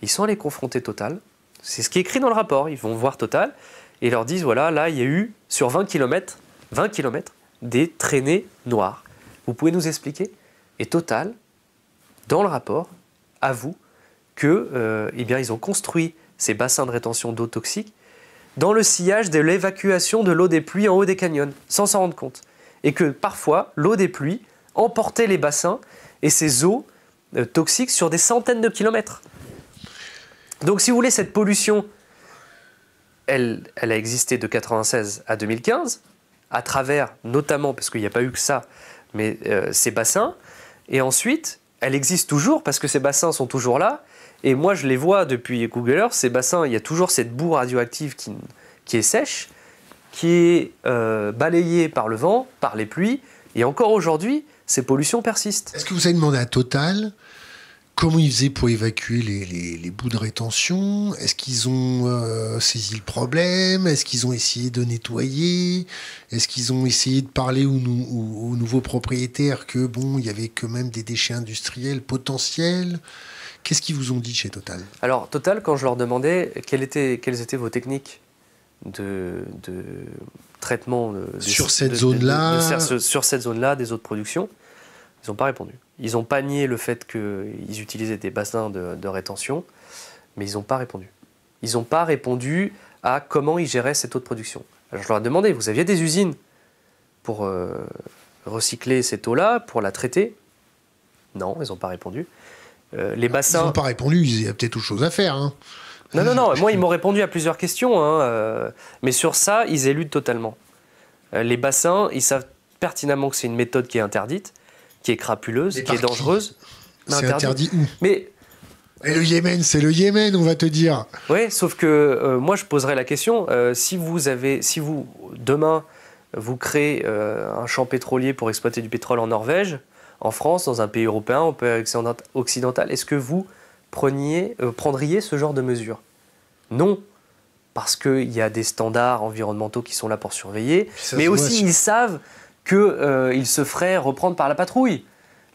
Ils sont allés confronter Total. C'est ce qui est écrit dans le rapport. Ils vont voir Total et leur disent, voilà, là, il y a eu, sur 20 km, des traînées noires. Vous pouvez nous expliquer? Et Total, dans le rapport, avoue que, eh bien, ils ont construit ces bassins de rétention d'eau toxique dans le sillage de l'évacuation de l'eau des pluies en haut des canyons, sans s'en rendre compte. Et que parfois, l'eau des pluies emportait les bassins et ces eaux toxiques sur des centaines de kilomètres. Donc si vous voulez, cette pollution, elle a existé de 1996 à 2015, à travers notamment, parce qu'il n'y a pas eu que ça, mais ces bassins. Et ensuite, elle existe toujours parce que ces bassins sont toujours là. Et moi, je les vois depuis Google Earth, ces bassins, il y a toujours cette boue radioactive qui est sèche, qui est balayée par le vent, par les pluies. Et encore aujourd'hui, ces pollutions persistent. Est-ce que vous avez demandé à Total comment ils faisaient pour évacuer les boues de rétention? Est-ce qu'ils ont saisi le problème? Est-ce qu'ils ont essayé de nettoyer? Est-ce qu'ils ont essayé de parler aux nouveaux propriétaires que bon, il y avait quand même des déchets industriels potentiels? Qu'est-ce qu'ils vous ont dit chez Total? Alors, Total, quand je leur demandais quelles étaient vos techniques de traitement sur cette zone-là, sur cette zone-là, des eaux de production, ils n'ont pas répondu. Ils ont pas nié le fait qu'ils utilisaient des bassins de rétention, mais ils n'ont pas répondu. Ils n'ont pas répondu à comment ils géraient cette eau de production. Alors, je leur ai demandé, vous aviez des usines pour recycler cette eau-là, pour la traiter? Non, ils n'ont pas répondu. Les bassins... Ils n'ont pas répondu, il y a peut-être autre chose à faire. Hein. Non, moi ils m'ont répondu à plusieurs questions, hein, mais sur ça, ils éludent totalement. Les bassins, ils savent pertinemment que c'est une méthode qui est interdite, qui est crapuleuse, qui est dangereuse. C'est interdit où? Mais et le Yémen, c'est le Yémen, on va te dire. Oui, sauf que moi je poserais la question, si vous, demain, vous créez un champ pétrolier pour exploiter du pétrole en Norvège, en France, dans un pays européen, un pays occidental, est-ce que vous prendriez ce genre de mesures? Non, parce qu'il y a des standards environnementaux qui sont là pour surveiller, mais aussi ils savent qu'ils se feraient reprendre par la patrouille.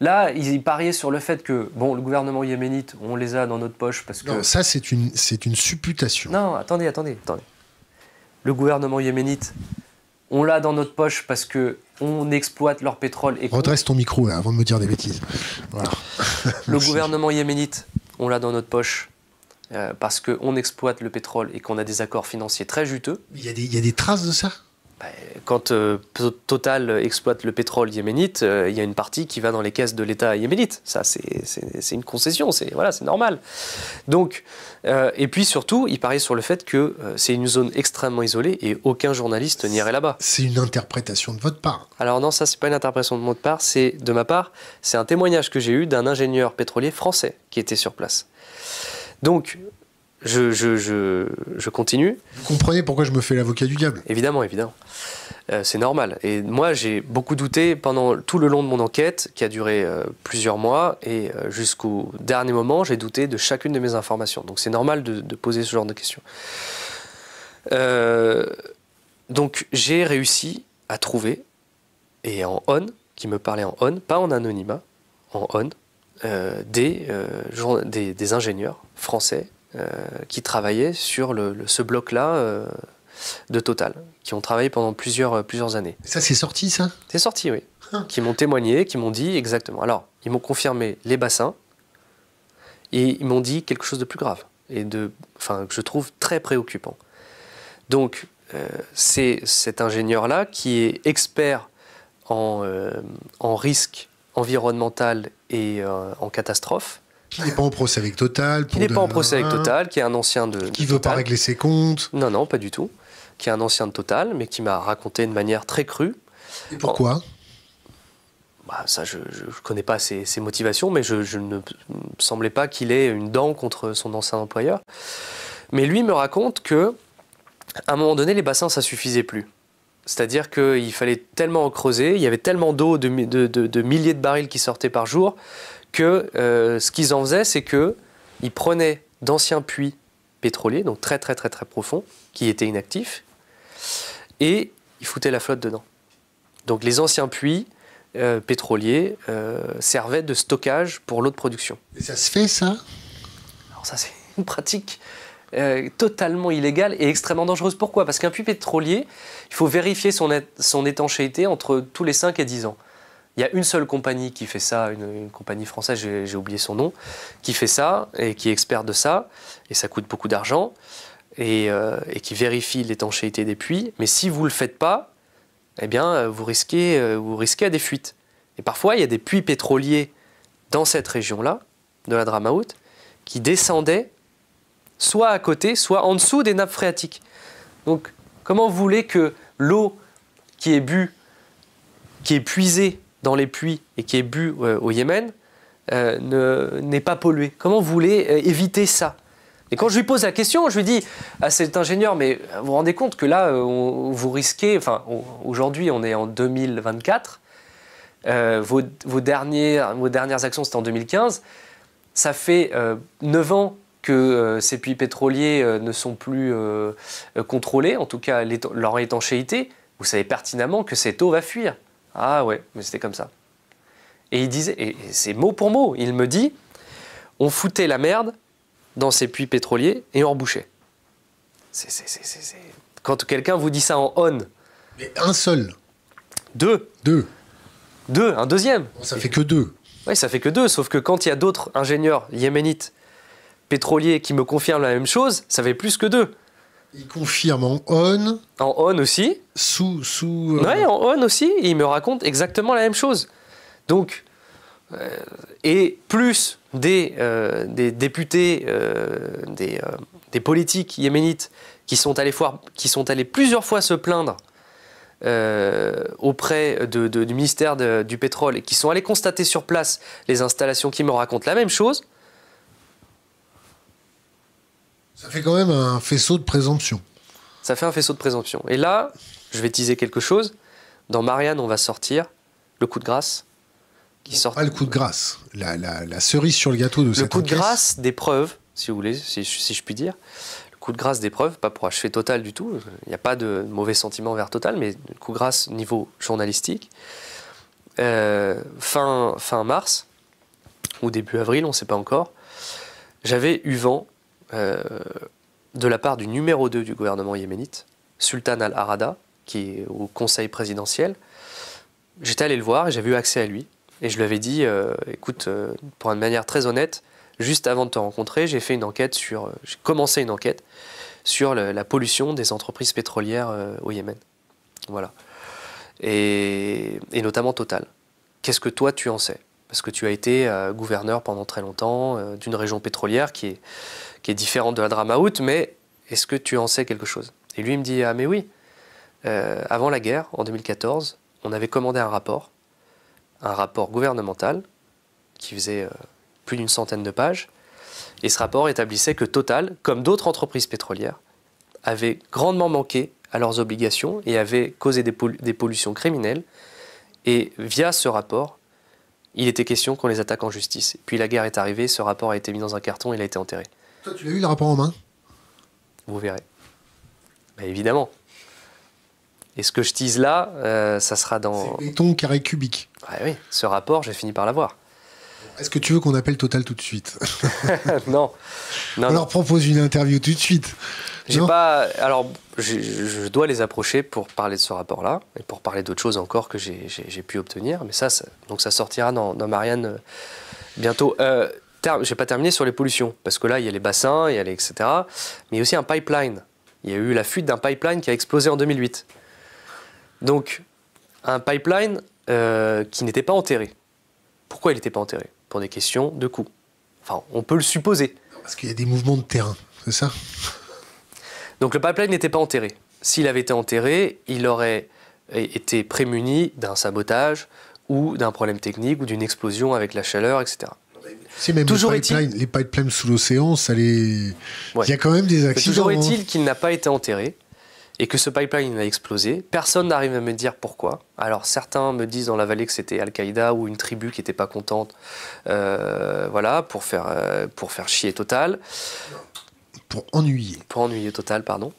Là, ils pariaient sur le fait que bon, le gouvernement yéménite, on les a dans notre poche parce que... Non, ça c'est une supputation. Non, attendez. Le gouvernement yéménite, on l'a dans notre poche parce qu'on exploite leur pétrole. Redresse ton micro là, avant de me dire des bêtises. Voilà. Le gouvernement yéménite, on l'a dans notre poche parce qu'on exploite le pétrole et qu'on a des accords financiers très juteux. Il y a des traces de ça? Quand Total exploite le pétrole yéménite, il y a une partie qui va dans les caisses de l'État yéménite. Ça, c'est une concession, c'est normal. Donc, et puis surtout, il parie sur le fait que c'est une zone extrêmement isolée et aucun journaliste n'irait là-bas. C'est une interprétation de votre part. Alors non, ça, c'est pas une interprétation de ma part, c'est un témoignage que j'ai eu d'un ingénieur pétrolier français qui était sur place. Donc, je continue. Vous comprenez pourquoi je me fais l'avocat du diable? Évidemment. C'est normal. Et moi, j'ai beaucoup douté pendant tout le long de mon enquête, qui a duré plusieurs mois, et jusqu'au dernier moment, j'ai douté de chacune de mes informations. Donc c'est normal de poser ce genre de questions. Donc j'ai réussi à trouver, et en on, qui me parlait en on, pas en anonymat, en on, des ingénieurs français qui travaillaient sur ce bloc-là de Total, qui ont travaillé pendant plusieurs années. Ça, c'est sorti, ça? C'est sorti, oui. Qui m'ont témoigné, qui m'ont dit exactement. Alors, ils m'ont confirmé les bassins, et ils m'ont dit quelque chose de plus grave, et que je trouve très préoccupant. Donc, c'est cet ingénieur-là qui est expert en risque environnemental et en catastrophe. Qui n'est pas en procès avec Total. Qui n'est pas en procès avec Total, qui est un ancien de Qui ne veut pas régler ses comptes. Non, pas du tout. Qui est un ancien de Total, mais qui m'a raconté de manière très crue. Et pourquoi? Ça, je ne connais pas ses motivations, mais je ne me semblait pas qu'il ait une dent contre son ancien employeur. Mais lui me raconte que, à un moment donné, les bassins, ça suffisait plus. C'est-à-dire qu'il fallait tellement en creuser, il y avait tellement d'eau, de milliers de barils qui sortaient par jour, que ce qu'ils en faisaient, c'est qu'ils prenaient d'anciens puits pétroliers, donc très très très très profonds, qui étaient inactifs, et ils foutaient la flotte dedans. Donc les anciens puits pétroliers servaient de stockage pour l'eau de production. Et ça se fait, ça? Alors ça, c'est une pratique totalement illégale et extrêmement dangereuse. Pourquoi? Parce qu'un puits pétrolier, il faut vérifier son étanchéité entre tous les 5 et 10 ans. Il y a une seule compagnie qui fait ça, une compagnie française, j'ai oublié son nom, qui fait ça et qui est experte de ça, et ça coûte beaucoup d'argent. et qui vérifie l'étanchéité des puits. Mais si vous ne le faites pas, eh bien, vous risquez des fuites. Et parfois, il y a des puits pétroliers dans cette région-là, de la Dramaout, qui descendaient soit à côté, soit en dessous des nappes phréatiques. Donc, comment vous voulez que l'eau qui est puisée dans les puits et qui est bue au Yémen, n'est pas polluée? Comment vous voulez éviter ça? Et quand je lui pose la question, je lui dis à cet ingénieur, mais vous vous rendez compte que là, vous risquez, enfin, aujourd'hui, on est en 2024, vos dernières actions, c'était en 2015, ça fait 9 ans que ces puits pétroliers ne sont plus contrôlés, en tout cas leur étanchéité. Vous savez pertinemment que cette eau va fuir. Ah ouais, mais c'était comme ça. Et il disait, et c'est mot pour mot, il me dit, on foutait la merde dans ces puits pétroliers et on rebouchait. Quand quelqu'un vous dit ça en on. Mais un seul. Deux, un deuxième. Ça fait que 2. Oui, ça fait que 2, sauf que quand il y a d'autres ingénieurs yéménites pétroliers qui me confirment la même chose, ça fait plus que 2. Il confirme en on. En on aussi. Ouais, en on aussi, et il me raconte exactement la même chose. Donc, et plus des députés, des politiques yéménites qui sont allés plusieurs fois se plaindre auprès du ministère du pétrole et qui sont allés constater sur place les installations qui me racontent la même chose. Ça fait quand même un faisceau de présomption. Ça fait un faisceau de présomption. Et là, je vais teaser quelque chose. Dans Marianne, on va sortir le coup de grâce. Pas le coup de grâce, la cerise sur le gâteau de cette enquête. Le coup de grâce des preuves, si vous voulez, si je puis dire. Le coup de grâce des preuves, pas pour achever Total du tout. Il n'y a pas de mauvais sentiment vers Total, mais le coup de grâce niveau journalistique. Fin mars, ou début avril, on ne sait pas encore, j'avais eu vent de la part du numéro 2 du gouvernement yéménite, Sultan al-Harada, qui est au conseil présidentiel. J'étais allé le voir et j'avais eu accès à lui. Et je lui avais dit, écoute, pour une manière très honnête, juste avant de te rencontrer, j'ai commencé une enquête sur la pollution des entreprises pétrolières au Yémen. Voilà. Et notamment Total. Qu'est-ce que toi tu en sais? Parce que tu as été gouverneur pendant très longtemps d'une région pétrolière qui est différente de la Dramaout, mais est-ce que tu en sais quelque chose? Et lui il me dit, ah mais oui, avant la guerre, en 2014, on avait commandé un rapport gouvernemental qui faisait plus d'une centaine de pages. Et ce rapport établissait que Total, comme d'autres entreprises pétrolières, avait grandement manqué à leurs obligations et avait causé des pollutions criminelles. Et via ce rapport, il était question qu'on les attaque en justice. Et puis la guerre est arrivée, ce rapport a été mis dans un carton et il a été enterré. Toi, tu l'as eu le rapport en main? Vous verrez. Ben, évidemment. Et ce que je tease là, ça sera dans... C'est béton carré cubique. Ah oui, ce rapport, j'ai fini par l'avoir. Est-ce que tu veux qu'on appelle Total tout de suite? Non. On leur propose une interview tout de suite. Alors, je dois les approcher pour parler de ce rapport-là et pour parler d'autres choses encore que j'ai pu obtenir. Mais ça sortira dans Marianne bientôt. Je n'ai pas terminé sur les pollutions, parce que là, il y a les bassins, il y a les etc. Mais il y a aussi un pipeline. Il y a eu la fuite d'un pipeline qui a explosé en 2008. Donc, un pipeline qui n'était pas enterré. Pourquoi il n'était pas enterré? Pour des questions de coût. Enfin, on peut le supposer. Parce qu'il y a des mouvements de terrain, c'est ça? Donc le pipeline n'était pas enterré. S'il avait été enterré, il aurait été prémuni d'un sabotage ou d'un problème technique ou d'une explosion avec la chaleur, etc. C'est même les pipelines sous l'océan, il y a quand même des accidents. Toujours est-il qu'il n'a pas été enterré et que ce pipeline a explosé. Personne n'arrive à me dire pourquoi. Alors certains me disent dans la vallée que c'était Al-Qaïda ou une tribu qui n'était pas contente, voilà, pour faire chier Total. Pour ennuyer. Pour ennuyer Total, pardon.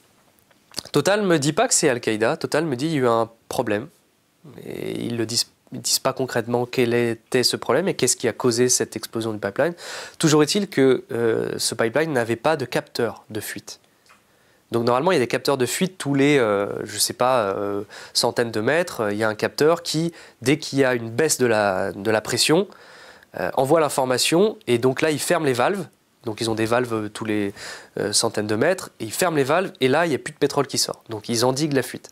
Total ne me dit pas que c'est Al-Qaïda. Total me dit qu'il y a eu un problème. Et ils ne disent pas concrètement quel était ce problème et qu'est-ce qui a causé cette explosion du pipeline. Toujours est-il que ce pipeline n'avait pas de capteur de fuite. Donc normalement, il y a des capteurs de fuite tous les, je ne sais pas, centaines de mètres. Il y a un capteur qui, dès qu'il y a une baisse de la pression, envoie l'information et donc là, il ferme les valves Donc ils ont des valves tous les centaines de mètres, et ils ferment les valves, et là, il n'y a plus de pétrole qui sort. Donc ils endiguent la fuite.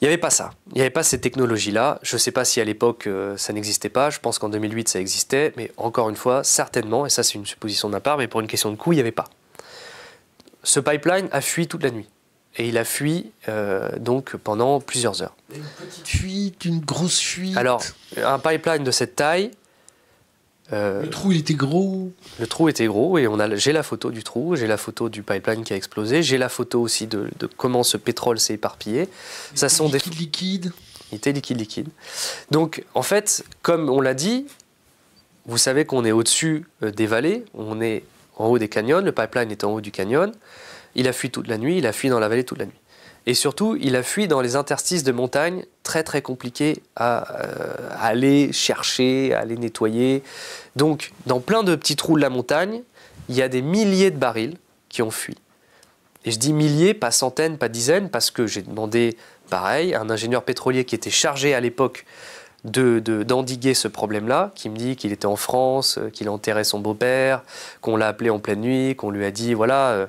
Il n'y avait pas ça. Il n'y avait pas cette technologie-là. Je ne sais pas si à l'époque, ça n'existait pas. Je pense qu'en 2008, ça existait. Mais encore une fois, certainement, et ça c'est une supposition de ma part, mais pour une question de coût, il n'y avait pas. Ce pipeline a fui toute la nuit. Et il a fui donc pendant plusieurs heures. Une petite fuite, une grosse fuite. Alors, un pipeline de cette taille... le trou, il était gros. Le trou était gros et j'ai la photo du trou, j'ai la photo du pipeline qui a explosé, j'ai la photo aussi de comment ce pétrole s'est éparpillé. Ça sont des liquide. Il était liquide. Donc, en fait, comme on l'a dit, vous savez qu'on est au-dessus des vallées, on est en haut des canyons, le pipeline est en haut du canyon. Il a fui toute la nuit, il a fui dans la vallée toute la nuit. Et surtout, il a fui dans les interstices de montagne très très compliqués à aller chercher, à aller nettoyer. Donc, dans plein de petits trous de la montagne, il y a des milliers de barils qui ont fui. Et je dis milliers, pas centaines, pas dizaines, parce que j'ai demandé, pareil, à un ingénieur pétrolier qui était chargé à l'époque d'endiguer ce problème-là, qui me dit qu'il était en France, qu'il enterrait son beau-père, qu'on l'a appelé en pleine nuit, qu'on lui a dit, voilà,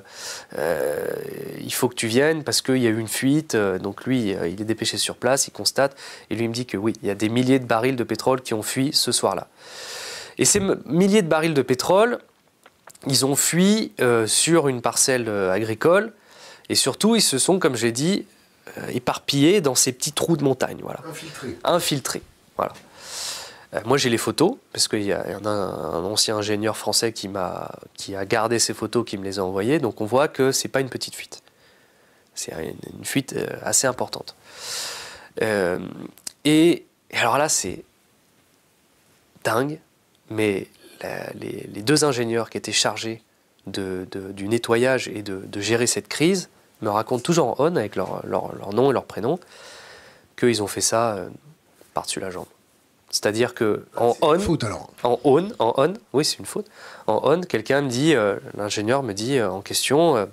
il faut que tu viennes parce qu'il y a eu une fuite. Donc lui, il est dépêché sur place, il constate, et lui il me dit que oui, il y a des milliers de barils de pétrole qui ont fui ce soir-là. Et ces milliers de barils de pétrole, ils ont fui sur une parcelle agricole, et surtout, ils se sont, comme j'ai dit, éparpillés dans ces petits trous de montagne. Voilà. Infiltrés. Voilà. Moi, j'ai les photos, parce qu'il y a un ancien ingénieur français qui a gardé ces photos, qui me les a envoyées. Donc, on voit que ce n'est pas une petite fuite. C'est une fuite assez importante. Et alors là, c'est dingue, mais les deux ingénieurs qui étaient chargés du nettoyage et de gérer cette crise me racontent toujours en on, avec leur nom et leur prénom, qu'ils ont fait ça par-dessus la jambe. C'est-à-dire que en on, faute alors. En on, oui c'est une faute. En on, quelqu'un me dit, l'ingénieur me dit en question,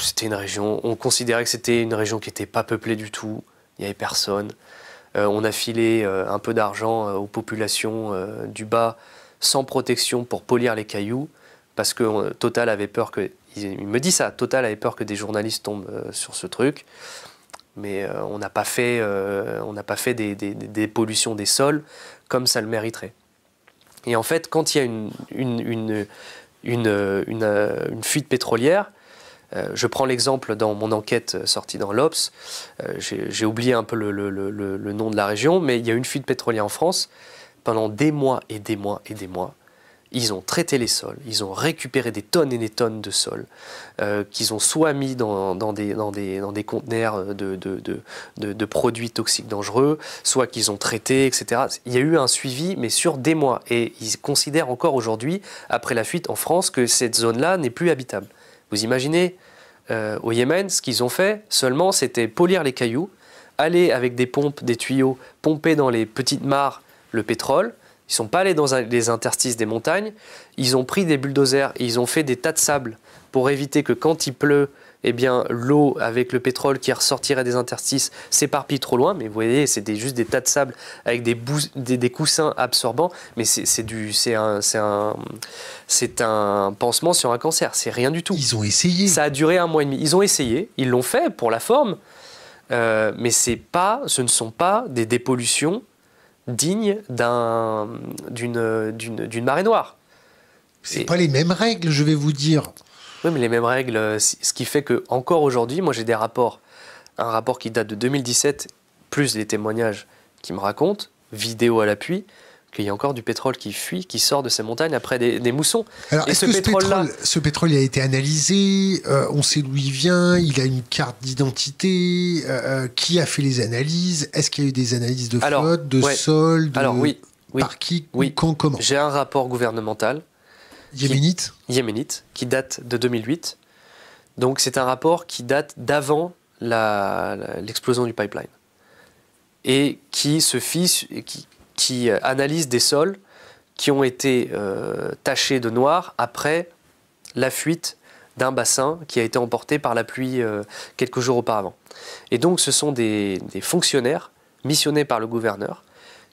c'était une région, on considérait que c'était une région qui n'était pas peuplée du tout, il n'y avait personne. On a filé un peu d'argent aux populations du bas sans protection pour polir les cailloux, parce que Total avait peur que, il me dit ça, Total avait peur que des journalistes tombent sur ce truc. Mais on n'a pas fait des pollutions des sols comme ça le mériterait. Et en fait, quand il y a une fuite pétrolière, je prends l'exemple dans mon enquête sortie dans l'Obs, j'ai oublié un peu le nom de la région, mais il y a une fuite pétrolière en France. Pendant des mois et des mois et des mois, ils ont traité les sols, ils ont récupéré des tonnes et des tonnes de sols, qu'ils ont soit mis dans des conteneurs de produits toxiques dangereux, soit qu'ils ont traités, etc. Il y a eu un suivi, mais sur des mois. Et ils considèrent encore aujourd'hui, après la fuite en France, que cette zone-là n'est plus habitable. Vous imaginez, au Yémen, ce qu'ils ont fait seulement, c'était polir les cailloux, aller avec des pompes, des tuyaux, pomper dans les petites mares le pétrole. Ils ne sont pas allés dans les interstices des montagnes, ils ont pris des bulldozers et ils ont fait des tas de sable pour éviter que quand il pleut, eh bien, l'eau avec le pétrole qui ressortirait des interstices s'éparpille trop loin. Mais vous voyez, c'est juste des tas de sable avec des coussins absorbants. Mais c'est un pansement sur un cancer, c'est rien du tout. Ils ont essayé. Ça a duré 1 mois et demi. Ils ont essayé, ils l'ont fait pour la forme, mais ce ne sont pas des dépollutions digne d'une marée noire. C'est pas les mêmes règles, je vais vous dire. Oui, mais les mêmes règles, ce qui fait que encore aujourd'hui, moi j'ai des rapports, un rapport qui date de 2017, plus les témoignages qui me racontent, vidéo à l'appui, qu'il y a encore du pétrole qui fuit, qui sort de ces montagnes après des moussons. Alors, est-ce que ce pétrole a été analysé, on sait d'où il vient, il a une carte d'identité, qui a fait les analyses, est-ce qu'il y a eu des analyses de flotte, de sol, par qui, quand, comment? J'ai un rapport gouvernemental yéménite, qui date de 2008. Donc c'est un rapport qui date d'avant l'explosion du pipeline et qui analyse des sols qui ont été tachés de noir après la fuite d'un bassin qui a été emporté par la pluie quelques jours auparavant. Et donc ce sont des fonctionnaires missionnés par le gouverneur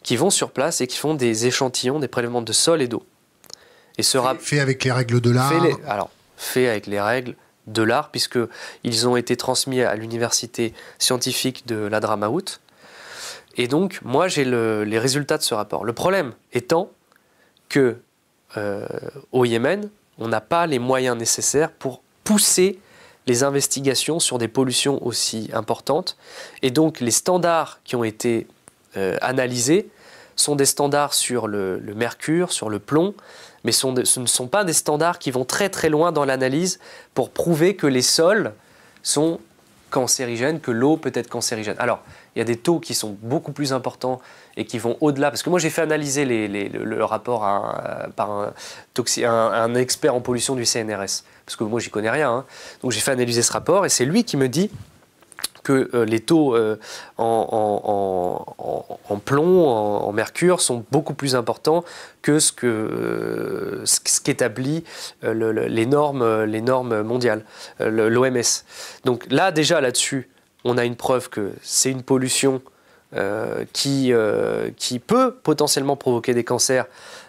qui vont sur place et qui font des échantillons, des prélèvements de sol et d'eau. Et fait avec les règles de l'art. Fait avec les règles de l'art, puisqu'ils ont été transmis à l'université scientifique de l'Hadramaout. Et donc, moi, j'ai les résultats de ce rapport. Le problème étant que au Yémen, on n'a pas les moyens nécessaires pour pousser les investigations sur des pollutions aussi importantes. Et donc, les standards qui ont été analysés sont des standards sur le mercure, sur le plomb, mais ce ne sont pas des standards qui vont très très loin dans l'analyse pour prouver que les sols sont cancérigènes, que l'eau peut être cancérigène. Alors, il y a des taux qui sont beaucoup plus importants et qui vont au-delà, parce que moi j'ai fait analyser le rapport par un expert en pollution du CNRS, parce que moi j'y connais rien, hein. Donc j'ai fait analyser ce rapport et c'est lui qui me dit que les taux en plomb, en mercure sont beaucoup plus importants que ce qu'établit les normes mondiales, l'OMS. Donc là, déjà là-dessus, on a une preuve que c'est une pollution qui peut potentiellement provoquer des cancers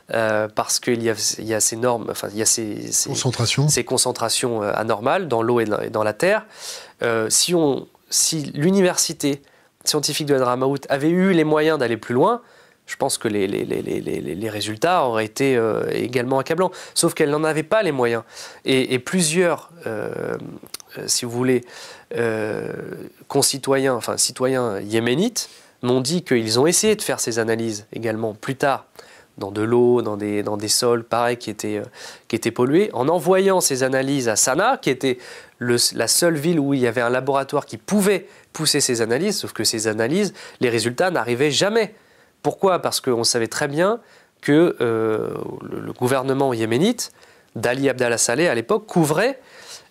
parce qu'il y a ces normes, enfin il y a ces concentrations anormales dans l'eau et dans la terre. Si l'université scientifique de Hadramaout avait eu les moyens d'aller plus loin, je pense que les résultats auraient été également accablants. Sauf qu'elle n'en avait pas les moyens. Et plusieurs, si vous voulez, citoyens yéménites m'ont dit qu'ils ont essayé de faire ces analyses également plus tard, dans de l'eau, dans des sols, pareil, qui étaient pollués, en envoyant ces analyses à Sanaa, qui était la seule ville où il y avait un laboratoire qui pouvait pousser ces analyses, sauf que ces analyses, les résultats n'arrivaient jamais. Pourquoi ? Parce qu'on savait très bien que le gouvernement yéménite, d'Ali Abdallah Saleh à l'époque, couvrait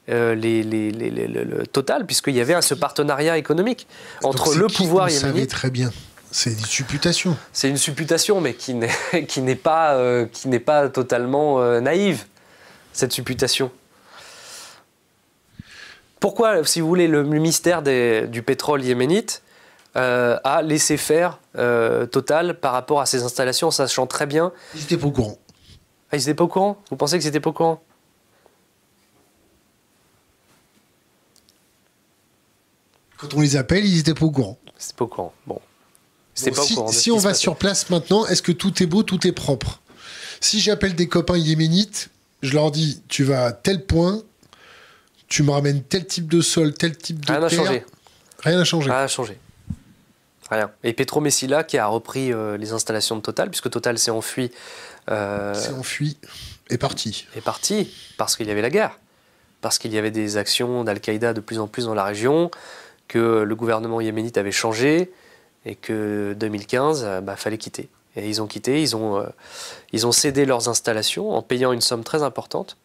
le total, puisqu'il y avait ce partenariat économique entre le pouvoir yéménite... Vous savez très bien. C'est une supputation. C'est une supputation, mais qui n'est pas totalement naïve, cette supputation. Pourquoi, si vous voulez, le ministère du pétrole yéménite a laissé faire Total par rapport à ces installations, en sachant très bien... Ils n'étaient pas au courant. Ah, ils n'étaient pas au courant ? Vous pensez qu'ils n'étaient pas au courant ? Quand on les appelle, ils n'étaient pas au courant. Ils n'étaient pas au courant. Bon. Si on va sur place maintenant, est-ce que tout est beau, tout est propre ? Si j'appelle des copains yéménites, je leur dis, tu vas à tel point, tu me ramènes tel type de sol, tel type de terre. Rien n'a changé. Rien n'a changé. Rien n'a changé. Rien. Et Petromessila qui a repris les installations de Total, puisque Total s'est enfui. S'est enfui, est parti. Est parti, parce qu'il y avait la guerre. Parce qu'il y avait des actions d'Al-Qaïda de plus en plus dans la région, que le gouvernement yéménite avait changé, et que 2015, fallait quitter. Et ils ont quitté, ils ont cédé leurs installations en payant une somme très importante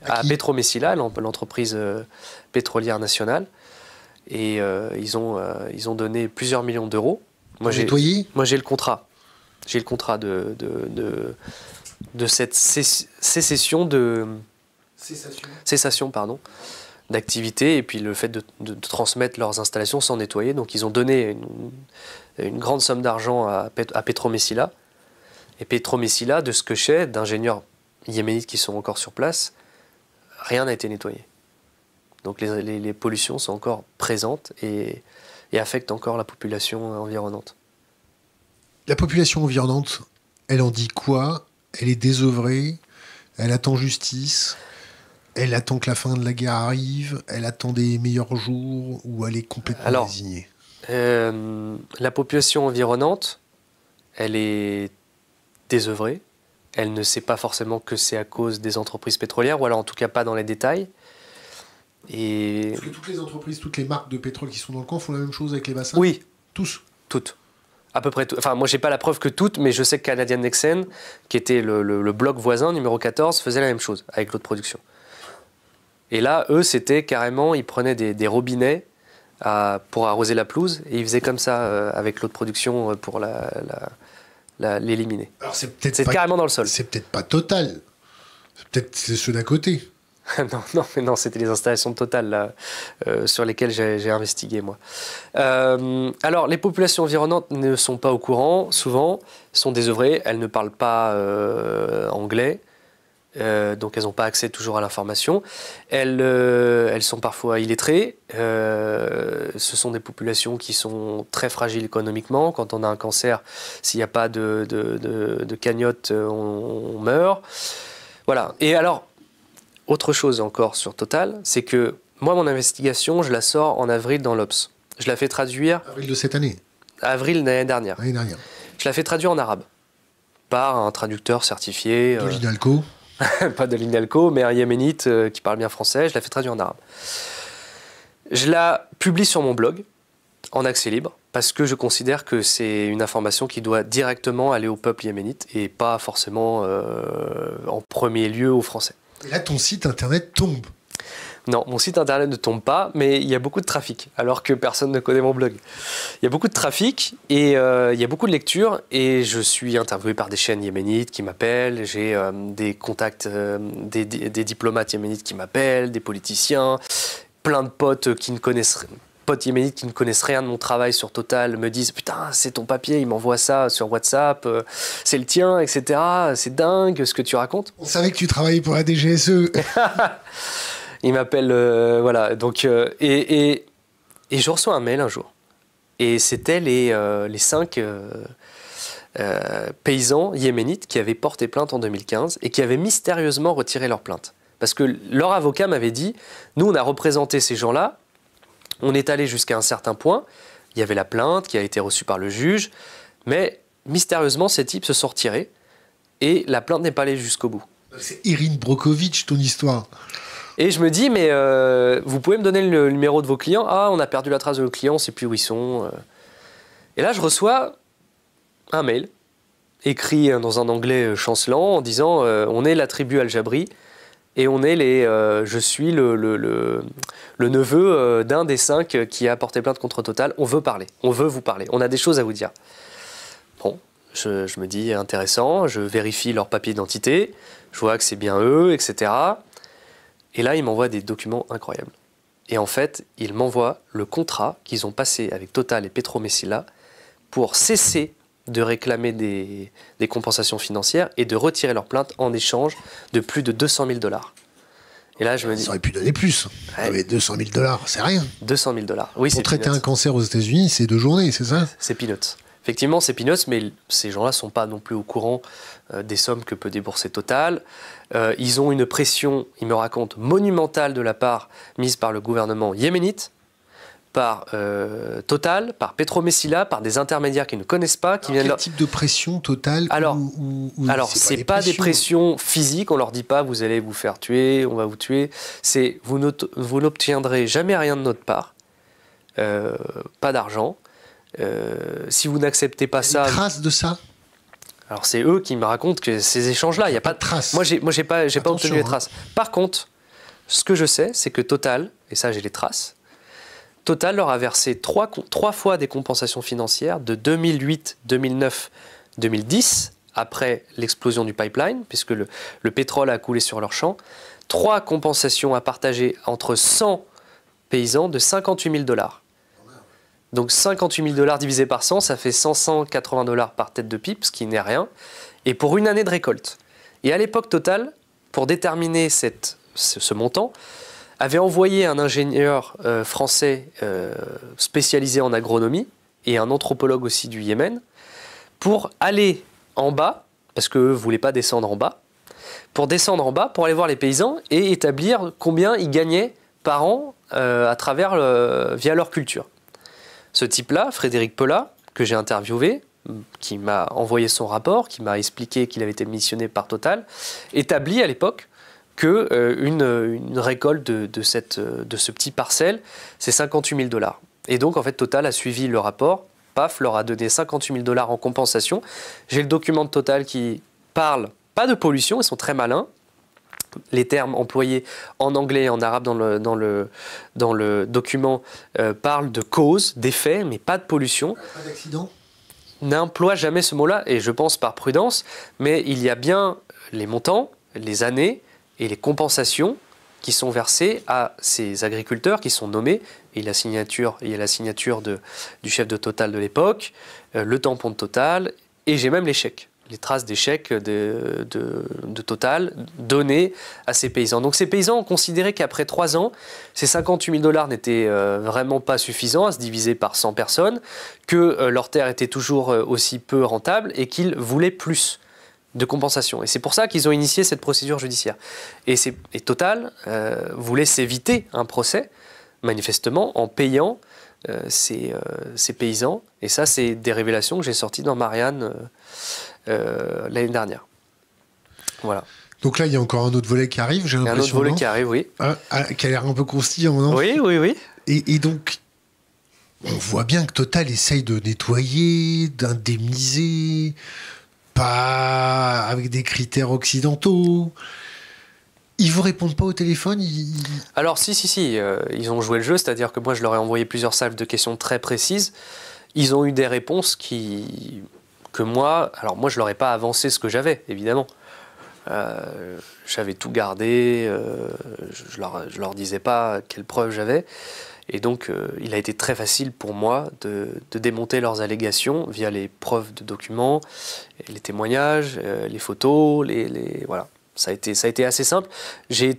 à Petromessila, l'entreprise pétrolière nationale. Et ils ont donné plusieurs millions d'euros. Moi, j'ai le contrat. J'ai le contrat de cette cessation d'activité, et puis le fait de transmettre leurs installations sans nettoyer. Donc ils ont donné une grande somme d'argent à Petromessila. Et Petromessila, de ce que je sais, d'ingénieurs yéménites qui sont encore sur place, rien n'a été nettoyé. Donc les pollutions sont encore présentes et affectent encore la population environnante. La population environnante, elle en dit quoi ? Elle est désœuvrée, elle attend justice, elle attend que la fin de la guerre arrive, elle attend des meilleurs jours, ou elle est complètement résignée ? La population environnante, elle est désœuvrée. Elle ne sait pas forcément que c'est à cause des entreprises pétrolières, ou alors en tout cas pas dans les détails. Parce que toutes les entreprises, toutes les marques de pétrole qui sont dans le camp font la même chose avec les bassins ? Oui. Tous ? Toutes. À peu près tout. Enfin, moi, j'ai pas la preuve que toutes, mais je sais que Canadian Nexen, qui était le bloc voisin, numéro 14, faisait la même chose avec l'eau de production. Et là, eux, c'était carrément, ils prenaient des robinets pour arroser la pelouse, et ils faisaient comme ça avec l'eau de production pour l'éliminer. Alors, c'est carrément dans le sol. C'est peut-être pas Total. C'est ceux d'à côté. non, c'était les installations de Total là, sur lesquelles j'ai investigué, moi. Alors, les populations environnantes ne sont pas au courant, souvent, sont désœuvrées, elles ne parlent pas anglais, donc elles n'ont pas accès toujours à l'information. Elles sont parfois illettrées. Ce sont des populations qui sont très fragiles économiquement. Quand on a un cancer, s'il n'y a pas de cagnotte, on meurt. Voilà. Et alors, autre chose encore sur Total, c'est que moi, mon investigation, je la sors en avril dans l'Obs. Je la fais traduire... Avril de cette année. Avril de l'année dernière. L'année dernière. Je la fais traduire en arabe par un traducteur certifié. De l'INALCO. Pas de l'INALCO, mais un yéménite qui parle bien français. Je la fais traduire en arabe. Je la publie sur mon blog en accès libre parce que je considère que c'est une information qui doit directement aller au peuple yéménite et pas forcément en premier lieu aux Français. Et là, ton site internet tombe. Non, mon site internet ne tombe pas, mais il y a beaucoup de trafic, alors que personne ne connaît mon blog. Il y a beaucoup de trafic et il y a beaucoup de lectures, et je suis interviewé par des chaînes yéménites qui m'appellent, j'ai des contacts, des diplomates yéménites qui m'appellent, des politiciens, plein de potes potes yéménites qui ne connaissent rien de mon travail sur Total me disent « Putain, c'est ton papier, il m'envoie ça sur WhatsApp, c'est le tien, etc. C'est dingue ce que tu racontes. » On savait que tu travaillais pour la DGSE. Il m'appelle, voilà. Donc, et je reçois un mail un jour. Et c'était les 5 paysans yéménites qui avaient porté plainte en 2015 et qui avaient mystérieusement retiré leur plainte. Parce que leur avocat m'avait dit, nous, on a représenté ces gens-là, on est allé jusqu'à un certain point, il y avait la plainte qui a été reçue par le juge, mais mystérieusement, ces types se sont retirés et la plainte n'est pas allée jusqu'au bout. C'est Irine Brokovitch, ton histoire. Et je me dis, mais vous pouvez me donner le numéro de vos clients? Ah, on a perdu la trace de nos clients, on ne sait plus où ils sont. Et là, je reçois un mail écrit dans un anglais chancelant en disant on est la tribu Al-Jabri et je suis le neveu d'un des 5 qui a porté plainte contre Total. On veut parler, on veut vous parler, on a des choses à vous dire. Bon, je me dis intéressant, je vérifie leur papier d'identité, je vois que c'est bien eux, etc. Et là, ils m'envoient des documents incroyables. Et en fait, ils m'envoient le contrat qu'ils ont passé avec Total et Petromessila pour cesser de réclamer des compensations financières et de retirer leur plainte en échange de plus de 200 000 $. Et là, je me dis... Ils auraient pu donner plus. Ouais. Mais 200 000 $, c'est rien. 200 000 $. Oui, c'est pour traiter peanuts. un cancer aux États-Unis, c'est 2 journées, c'est ça? C'est peanuts. Effectivement, c'est peanuts, mais ces gens-là ne sont pas non plus au courant des sommes que peut débourser Total. Ils ont une pression, ils me racontent, monumentale de la part mise par le gouvernement yéménite, par Total, par Petromessila, par des intermédiaires qu'ils ne connaissent pas. Quel type de pression Total? Alors, c'est pas des pressions physiques, on leur dit pas vous allez vous faire tuer, on va vous tuer. C'est vous n'obtiendrez jamais rien de notre part, pas d'argent. Si vous n'acceptez pas ça... Il y a des traces de ça? Alors c'est eux qui me racontent que ces échanges-là, il n'y a pas de traces. Moi, j'ai pas obtenu les traces. Par contre, ce que je sais, c'est que Total, et ça j'ai les traces, Total leur a versé 3 fois des compensations financières de 2008, 2009, 2010, après l'explosion du pipeline, puisque le pétrole a coulé sur leurs champs. 3 compensations à partager entre 100 paysans de 58 000 $. Donc 58 000 $ divisé par 100, ça fait 180 $ par tête de pipe, ce qui n'est rien, et pour une année de récolte. Et à l'époque, Total, pour déterminer ce montant, avait envoyé un ingénieur français spécialisé en agronomie et un anthropologue aussi du Yémen pour aller en bas, parce qu'eux ne voulaient pas descendre en bas, pour descendre en bas, pour aller voir les paysans et établir combien ils gagnaient par an via leur culture. Ce type-là, Frédéric Pellat, que j'ai interviewé, qui m'a envoyé son rapport, qui m'a expliqué qu'il avait été missionné par Total, établit à l'époque qu'une récolte de ce petit parcelle, c'est 58 000 $. Et donc, en fait, Total a suivi le rapport, paf, leur a donné 58 000 $ en compensation. J'ai le document de Total qui parle pas de pollution, ils sont très malins. Les termes employés en anglais et en arabe dans le document parlent de cause, d'effet, mais pas de pollution. Pas d'accident? N'emploie jamais ce mot-là, et je pense par prudence, mais il y a bien les montants, les années et les compensations qui sont versées à ces agriculteurs qui sont nommés. Et il y a la signature du chef de Total de l'époque, le tampon de Total, et j'ai même les chèques. les traces des chèques de Total donnés à ces paysans. Donc ces paysans ont considéré qu'après 3 ans, ces 58 000 $ n'étaient vraiment pas suffisants à se diviser par 100 personnes, que leur terre était toujours aussi peu rentable et qu'ils voulaient plus de compensation. Et c'est pour ça qu'ils ont initié cette procédure judiciaire. Et Total voulait s'éviter un procès, manifestement, en payant ces paysans. Et ça, c'est des révélations que j'ai sorties dans Marianne l'année dernière. Voilà. Donc là, il y a encore un autre volet qui arrive, j'ai l'impression. Un autre volet qui arrive, oui. Qui a l'air un peu croustillant, non? Oui, oui, oui. Et donc, on voit bien que Total essaye de nettoyer, d'indemniser, pas avec des critères occidentaux. Ils vous répondent pas au téléphone? Alors, si. Ils ont joué le jeu, c'est-à-dire que moi, je leur ai envoyé plusieurs salves de questions très précises. Ils ont eu des réponses que moi... Alors, moi, je leur ai pas avancé ce que j'avais, évidemment. J'avais tout gardé, je leur disais pas quelles preuves j'avais. Et donc, il a été très facile pour moi de démonter leurs allégations via les preuves de documents, les témoignages, les photos, voilà. Ça a été assez simple. J'ai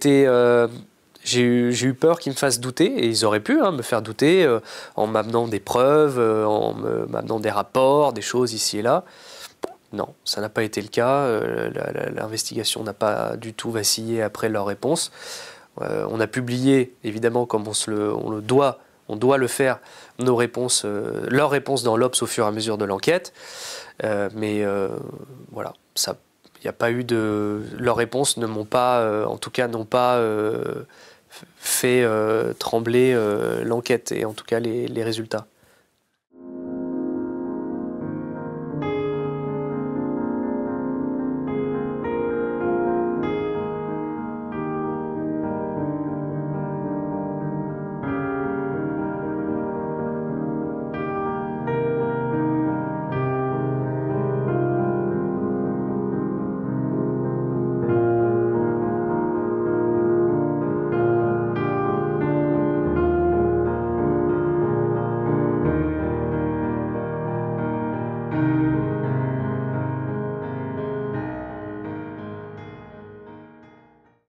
eu peur qu'ils me fassent douter, et ils auraient pu me faire douter en m'amenant des preuves, en m'amenant des rapports, des choses ici et là. Non, ça n'a pas été le cas. L'investigation n'a pas du tout vacillé après leur réponse. On a publié, évidemment, comme on doit le faire, leurs réponses dans l'Obs au fur et à mesure de l'enquête. Mais voilà, il n'y a pas eu leurs réponses ne m'ont pas, en tout cas, n'ont pas fait trembler l'enquête et en tout cas les résultats.